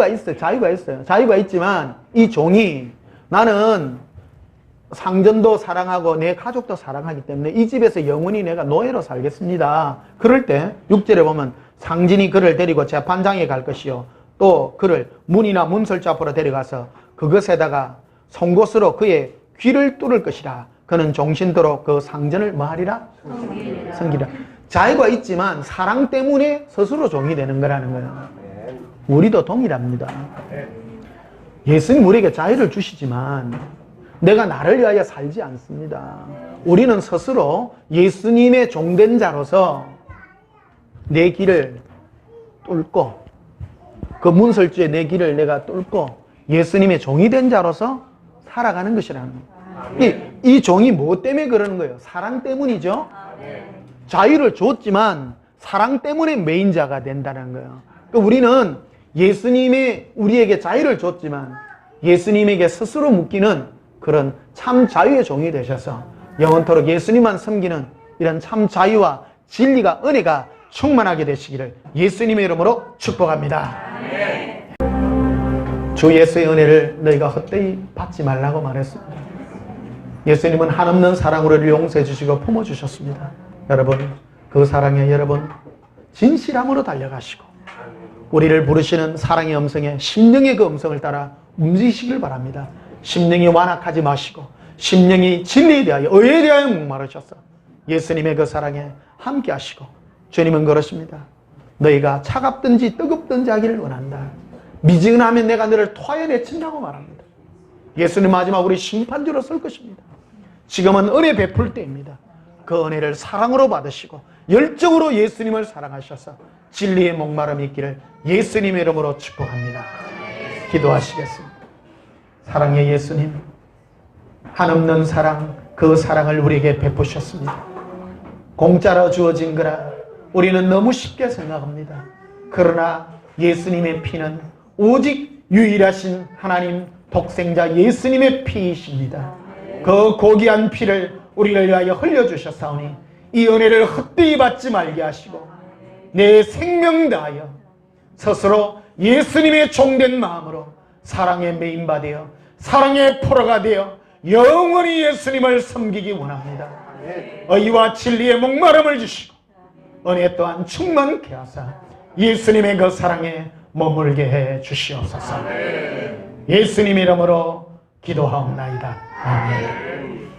있어요. 자유가 있지만 이 종이 나는 상전도 사랑하고 내 가족도 사랑하기 때문에 이 집에서 영원히 내가 노예로 살겠습니다. 그럴 때 6절에 보면 상진이 그를 데리고 재판장에 갈 것이요 또 그를 문이나 문설주 앞으로 데려가서 그것에다가 송곳으로 그의 귀를 뚫을 것이라. 그는 종신토록 그 상전을 뭐 하리라? 섬기리라. 자유가 있지만 사랑 때문에 스스로 종이 되는 거라는 거예요. 우리도 동일합니다. 예수님 우리에게 자유를 주시지만 내가 나를 위하여 살지 않습니다. 우리는 스스로 예수님의 종된 자로서 내 길을 뚫고 그 문설주에 내 길을 내가 뚫고 예수님의 종이 된 자로서 살아가는 것이라는 거예요. 이 종이 뭐 때문에 그러는 거예요? 사랑 때문이죠. 자유를 줬지만 사랑 때문에 메인자가 된다는 거예요. 그러니까 우리는 예수님이 우리에게 자유를 줬지만 예수님에게 스스로 묶이는 그런 참 자유의 종이 되셔서 영원토록 예수님만 섬기는 이런 참 자유와 진리가 은혜가 충만하게 되시기를 예수님의 이름으로 축복합니다. 주 예수의 은혜를 너희가 헛되이 받지 말라고 말했습니다. 예수님은 한없는 사랑으로 우리를 용서해 주시고 품어주셨습니다. 여러분 그 사랑에 여러분 진실함으로 달려가시고 우리를 부르시는 사랑의 음성에 심령의 그 음성을 따라 움직이시길 바랍니다. 심령이 완악하지 마시고 심령이 진리에 대하여 의에 대하여 목마르셔서 예수님의 그 사랑에 함께 하시고 주님은 그러십니다. 너희가 차갑든지 뜨겁든지 하기를 원한다. 미지근하면 내가 너를 토하여 내친다고 말합니다. 예수님 마지막으로 심판주로 설 것입니다. 지금은 은혜 베풀 때입니다. 그 은혜를 사랑으로 받으시고 열정으로 예수님을 사랑하셔서 진리의 목마름이 있기를 예수님의 이름으로 축복합니다. 기도하시겠습니다. 사랑의 예수님, 한없는 사랑, 그 사랑을 우리에게 베푸셨습니다. 공짜로 주어진 거라 우리는 너무 쉽게 생각합니다. 그러나 예수님의 피는 오직 유일하신 하나님 독생자 예수님의 피이십니다. 그 고귀한 피를 우리를 위하여 흘려주셨사오니 이 은혜를 헛되이 받지 말게 하시고 내 생명 다하여 스스로 예수님의 종된 마음으로 사랑의 메인바 되어 사랑의 포로가 되어 영원히 예수님을 섬기기 원합니다. 의와 진리의 목마름을 주시고 은혜 또한 충만케 하사 예수님의 그 사랑에 머물게 해 주시옵소서. 예수님 이름으로 기도하옵나이다. 아멘.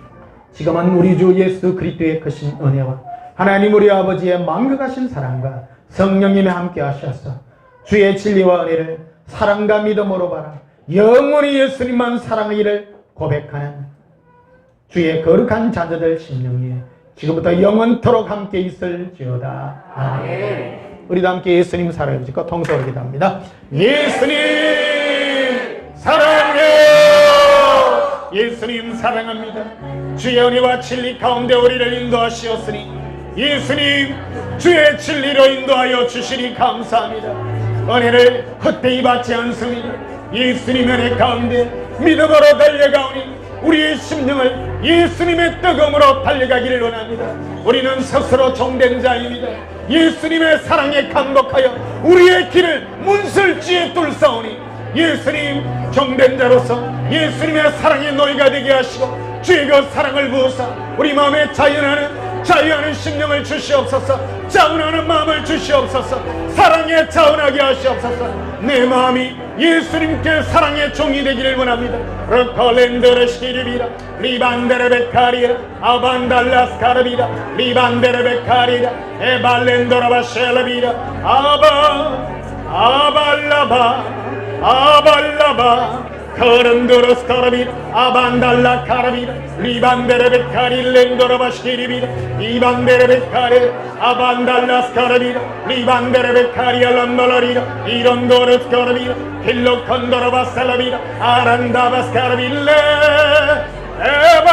지금은 우리 주 예수 그리스도의 크신 은혜와 하나님 우리 아버지의 만극하신 사랑과 성령님이 함께 하셔서 주의 진리와 은혜를 사랑과 믿음으로 바라 영원히 예수님만 사랑하기를 고백하는 주의 거룩한 자녀들 심령이 지금부터 영원토록 함께 있을지어다. 아멘. 우리도 함께 예수님 사랑해 주시고 통성으로 기도합니다. 예수님 사랑해요. 예수님 사랑합니다. 주의 은혜와 진리 가운데 우리를 인도하시었으니 예수님 주의 진리로 인도하여 주시니 감사합니다. 은혜를 헛되이 받지 않습니다. 예수님 은혜 가운데 믿음으로 달려가오니 우리의 심령을 예수님의 뜨거움으로 달려가기를 원합니다. 우리는 스스로 종된 자입니다. 예수님의 사랑에 감독하여 우리의 길을 문설주에 뚫사오니 예수님 종된 자로서 예수님의 사랑의 노예가 되게 하시고 주의 그 사랑을 부으사 우리 마음에 자유하는 심령을 주시옵소서. 자원하는 마음을 주시옵소서. 사랑에 자원하게 하시옵소서. 내 마음이 예수님께 사랑의 종이 되기를 원합니다. 르콜렌드르시리비라 리반데르베카리라 아반달라스카르비라 리반데르베카리라 에발렌도라바셀비라 아발라바 커른드로스카르비라 아반달라 카르비라 리반데르베카리 렌도라바시리비라 이반데르베카리 아반달라스카르비라 리반데르베카리 알람발라리라 이런도르스카르비라 힐로컨도라바살라비라 아란다바스카르빌레 에바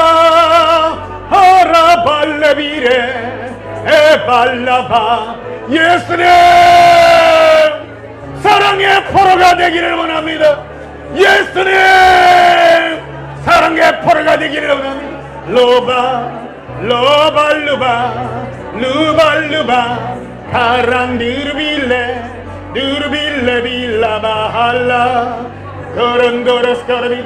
하라발레비레 에발라바 예수님 사랑의 포로가 되기를 원합니다. 예수님 사랑의 포로가 되기를 원합니다. 루발루바 카란디르빌레 누르빌레 빌라바할라 거런도로스 거르비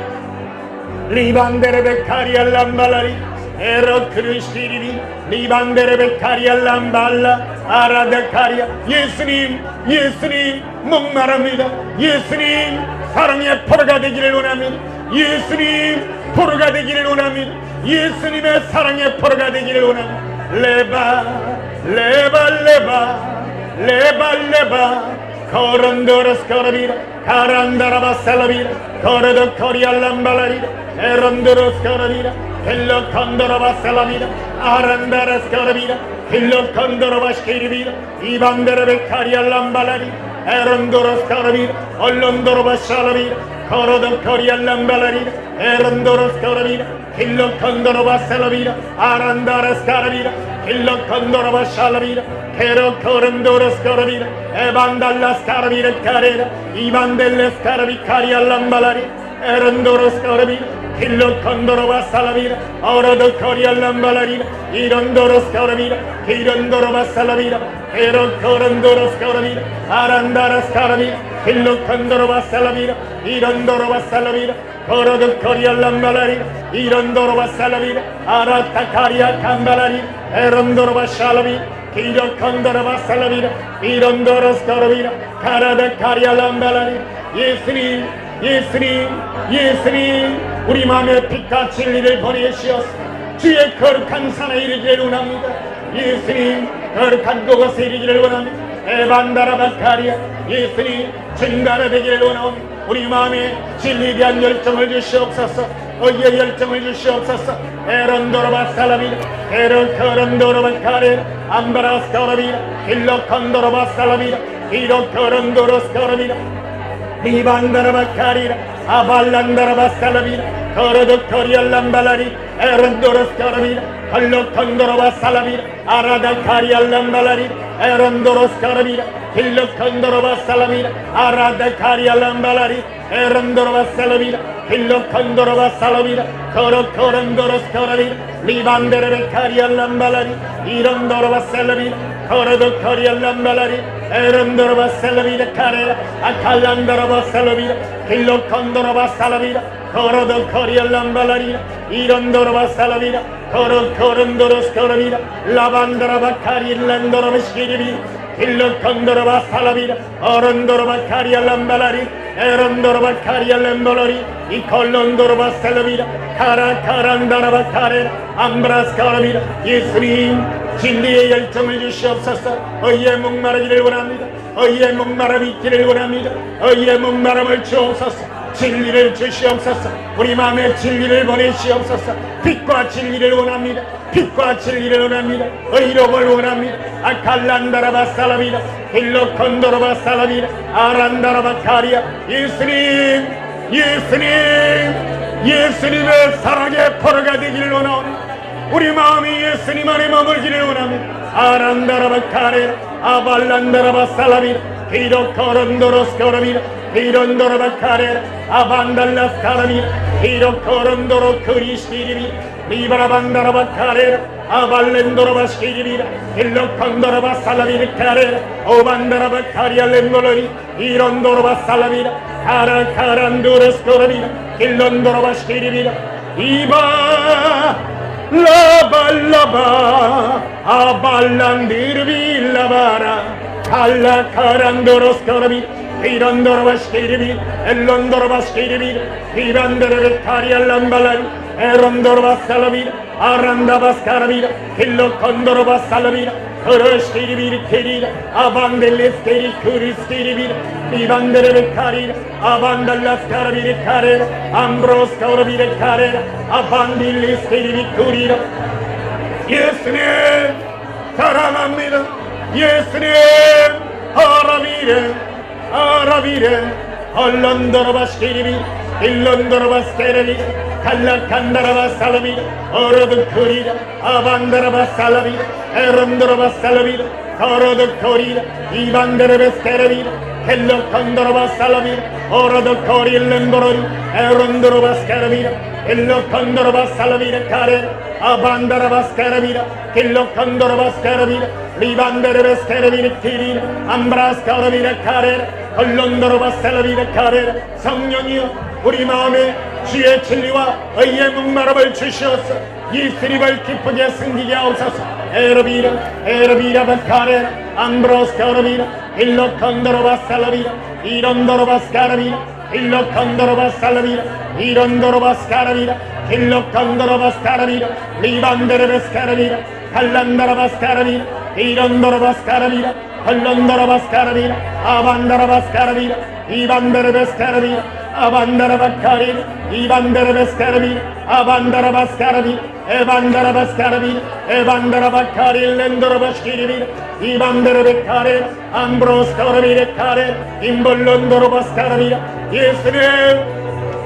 리반데레 베카리아 람발라리 에로 크리스티리비 리반데레 베카리아 람발라 아라데카리아 예수님 예수님 목마릅니다. 예수님 사랑의 포로가 되기를 원합니다. 예수님 포로가 되기를 원합니다. 예수님의 사랑의 포로가 되기를 원합니다. 레바 레바 레바 레바 레바 거런도로스 거르비라 가란다라바 살라비라 거르도 코리알람발라리라 에런도로스 거르비라 헬로 컨도로바 살라비라 아란다라스 거르비라 헬로 컨도로바 시키리비라 이반데르베 카리알람발라리 에런도로스 거르비라 얼론도로바 살라비라 거르도 코리알람발라리라 에런도로스 거르비라 헬로 컨도로바 살라비라 아란다라스 거르비라 헬로 컨도로바 살라비라 Pero corondoros carabira, evandallas carabira carera, ivandeles carabicari allambalari, erandoros carabira, hillo condorova salavira, ora do coria allambalarina, irondoros carabira, irondorova salavira, pero corondoros carabira, arandaras carabira, hillo condorova salavira, irondorova salavira, ora do coria allambalarina, irondorova salavira, aratacaria cambalarina, erondorova salavira. Kiro kondorova salavira, irondoros korovira, karada karyalambalari. 예수님, 예수님, 예수님, 우리 마음에 빛과 진리를 보내시어서 주의 거룩한 산에 이르기를 원합니다. 예수님, 거룩한 그곳에 이르기를 원합니다. 에반다라바카리아, 예수님, 증가가 되기를 원합니다. 우리 마음에 진리에 대한 열정을 주시옵소서. 의의 열정을 주시옵소서. 에런도로바 살라비라 에런 커런도로바 카레 암바라스 카라비라 힐로 컨도로바 살라비라 히로 커런도로스 카라비라 리반다라바 카리라 아발란다라바 살라비라 커러도 커리알람발라리 에런도로스 카라비라 힐로 컨도로바 살라비라 아라다 카리알람발라리 에런도로스 카라비라 힐로 컨도로바 살라비라 아라다 카리알람발라리 에런도로바 살라비라 힐로 컨도로바 살라비라 커러 커런도로스 카라비라 리반데레 카리알람발라리 이런도로바 살라비라 커러도 커리알람발라리 에런도로바 살라비라 카레라 아칼란도로바 살라비라 힐로 컨도로바 살라비라 커러도 커리알람발라리라 이런도로바 살라비라 커러 커런도로스 카라비라 라반도로바 카리란도로바 시리비라 힐로 컨도로바 살라비라 어런도로바 카리알람발라리 에런도로바 카리알람발라리 이 콜론도로바 살라비라 카라카란다라바 카레라 암브라스 카라비라 예수님 진리의 열정을 주시옵소서. 의의 목마르기를 원합니다. 의의 목마름이 있기를 원합니다. 의의 목마름을 주옵소서. 진리를 주시옵소서. 우리 마음에 진리를 보내시옵소서. 빛과 진리를 원합니다. 빛과 진리를 원합니다. 의롭을 원합니다. 아칼란다라바 살라비라 힐로 컨도로바 살라비라 아란다라바 카리아 예수님 예수님 예수님의 사랑의 포로가 되기를 원합니다. 우리 마음이 예수님 안에 머물기를 원합니다. 아란다라바 카레라 아발란다라바 살라비라 히로 코론도로스 코라비라 히론도라바 카레라 아반달라스 카라비라 히로 코론도로 크리스티리비라 리바라반다라바 카레라 아발렌도라바 시리비라 힐로 컨도라바 살라비라 카레라 오반다라바 카리알렌도로리 이론도라바 살라비라 카라카란도로스 코라비라 힐론도라바 시리비라 이바 라발라바 아발란디르빌라바라 칼라카란도로스 카라비 이런도로바 시리비 엘론도로바 시리비 이반데르 카리알람발라리 에론도로바 살라비라 아란다바스 카라비라 힐로 컨도로바 살라비라 그르시리비리 케리라 아반델레스 케리 크리스티리비라 이반데르 카리라 아반달라스 카라비리 카레라 암브로스 카라비리 카레라 아반딜리스 케리비 쿠리라 예수님 사랑합니다. 예수님 아라비레 아라비레 얼런도로바 시리비 일론도로바 스테레비 칼라칸다라바 살라비 어로드 코리라 아반다라바 살라비 에런도로바 살라비 어로드 코리라 이반데레베 스테레비 헬로 컨도로바 살라비라 오라도 코릴렌도로리 에론도로바 스카라비라 헬로 컨도로바 살라비라 카레 아반다라바 스카라비라 헬로 컨도로바 스카라비라 리반데르베 스카라비라 키리라 암브라 스카라비라 카레 헐론도로바 살라비라 카레 성령이여 우리 마음에 주의 진리와 의의 목마름을 주시옵소서. 이 스립을 기쁘게 승기게 하옵소서. 에르비라 바카레 암브로스 카라비라 일로 컨도로바 살라비라 이론도로바 스카라비라 일로 컨도로바 살라비라 이론도로바 스카라비라 일로 컨도로바 스카라비라 리반데르베 스카라비라 칼란다라바 스카라비라 이론도로바 스카라비라 헐론도로바 스카라비라 아반다라바 스카라비라 이반데르베 스카라비라 아반다라바카리 이반다라바스카라비 아반다라바스카라비 에반다라바스카라비 에반다라바카리 렌도라바스키리비 이반다라베카레 암브로스카라비레카레 임볼론도라바스카라비 예수님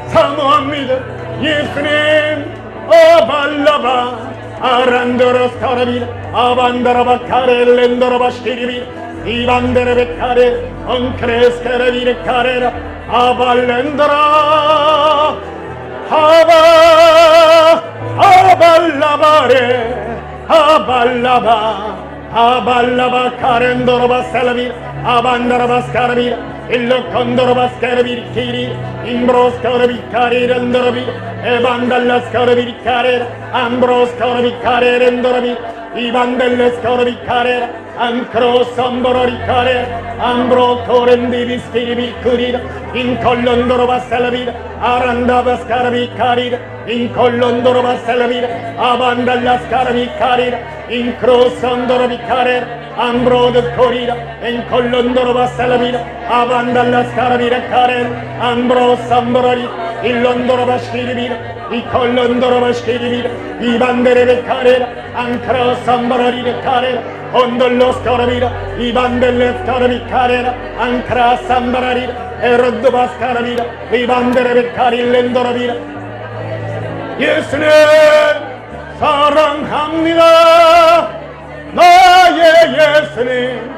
사모합니다. 예수님 아발라바 아란도라스카라비 아반다라바카레 렌도라바스키리비 이반다라베카레 엉크레스카라비레카레라 아발렌더라 아발라바레 아발라바 카렌도로바 살라비 아반다라바스카라비 일로 컨도로바스카라비 키리 임브로스카라비 카리렌도라비 에반달라스카라비 카레 암브로스카라비 카레렌도라비 이반델레스카라비 카레 안크로섬보라리 카레 암브로 코렌디비스키리비 크리라 인콜론도로바 살라비라 아란다바스카라비 카리라 인콜론도로바 살라비라 아반달라스카라비 카리라 인크로섬도라비 카레 암브로드 코리라 인콜론도로바 살라비라 아반달라스카라비라 카레 암브로섬보라리 일론도로바스키리비라 이콜론도로바스키리비라 이반데레베 카레라 앙크로섬보라리레 카레라 온돌로스 카라비라 이반델레스 카라비 카레라 앙크라 삼바라리라 에로드바스 카라비라 이반데레베 카릴렌도라비라 예수님 사랑합니다. 나의 예수님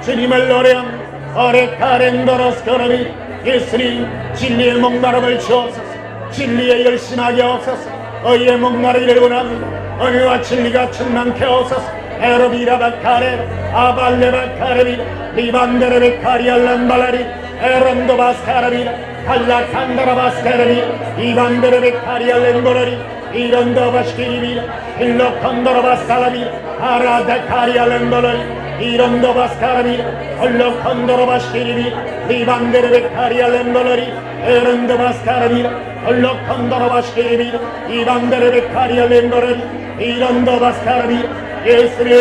주님을 노래합니다. 어레 카렌도로스 카라비 예수님 진리의 목마름을 주옵소서. 진리에 열심하게 하옵소서. 의의 목마르기를 원합니다. 은혜와 진리가 충만케 하옵소서. 에로비라바카레 아발레바카레비라 리반데레베카리알란발라리 에론도바스카라비라 칼라칸다라바스카라비라 이반데레베카리알렌보라리 이론도바스키리비라 일로컨도로바살라비라 아라데카리알렌보라리 이론도바스카라비라 홀로컨도로바스키리비라 리반데레베카리알렌보라리 에론도바스카라비라 홀로컨도로바스키리비라 이반데레베카리알렌보라리 이론도바스카라비라 예수님